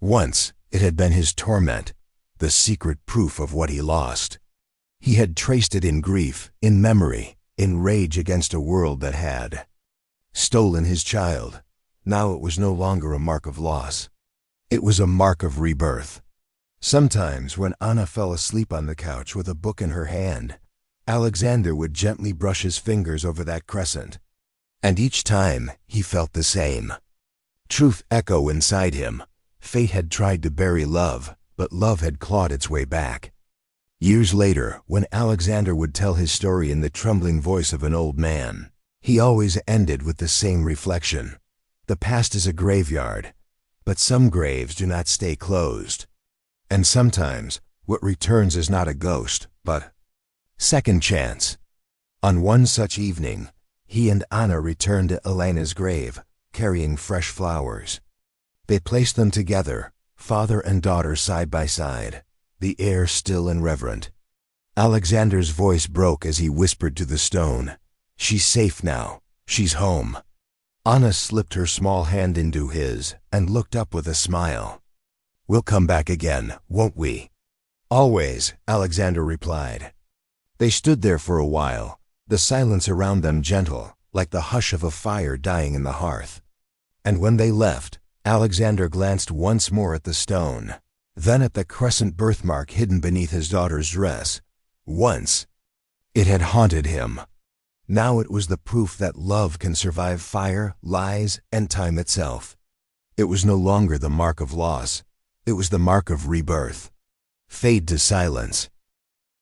Once, it had been his torment, the secret proof of what he lost. He had traced it in grief, in memory, in rage against a world that had stolen his child. Now it was no longer a mark of loss. It was a mark of rebirth. Sometimes when Anna fell asleep on the couch with a book in her hand, Alexander would gently brush his fingers over that crescent. And each time he felt the same. Truth echo inside him. Fate had tried to bury love, but love had clawed its way back. Years later, when Alexander would tell his story in the trembling voice of an old man, he always ended with the same reflection. The past is a graveyard, but some graves do not stay closed. And sometimes, what returns is not a ghost, but second chance. On one such evening, he and Anna returned to Elena's grave, carrying fresh flowers. They placed them together, father and daughter side by side, the air still and reverent. Alexander's voice broke as he whispered to the stone, "She's safe now. She's home." Anna slipped her small hand into his and looked up with a smile. "We'll come back again, won't we?" "Always," Alexander replied. They stood there for a while, the silence around them gentle, like the hush of a fire dying in the hearth. And when they left, Alexander glanced once more at the stone, then at the crescent birthmark hidden beneath his daughter's dress. Once, it had haunted him. Now it was the proof that love can survive fire, lies, and time itself. It was no longer the mark of loss. It was the mark of rebirth. Fade to silence.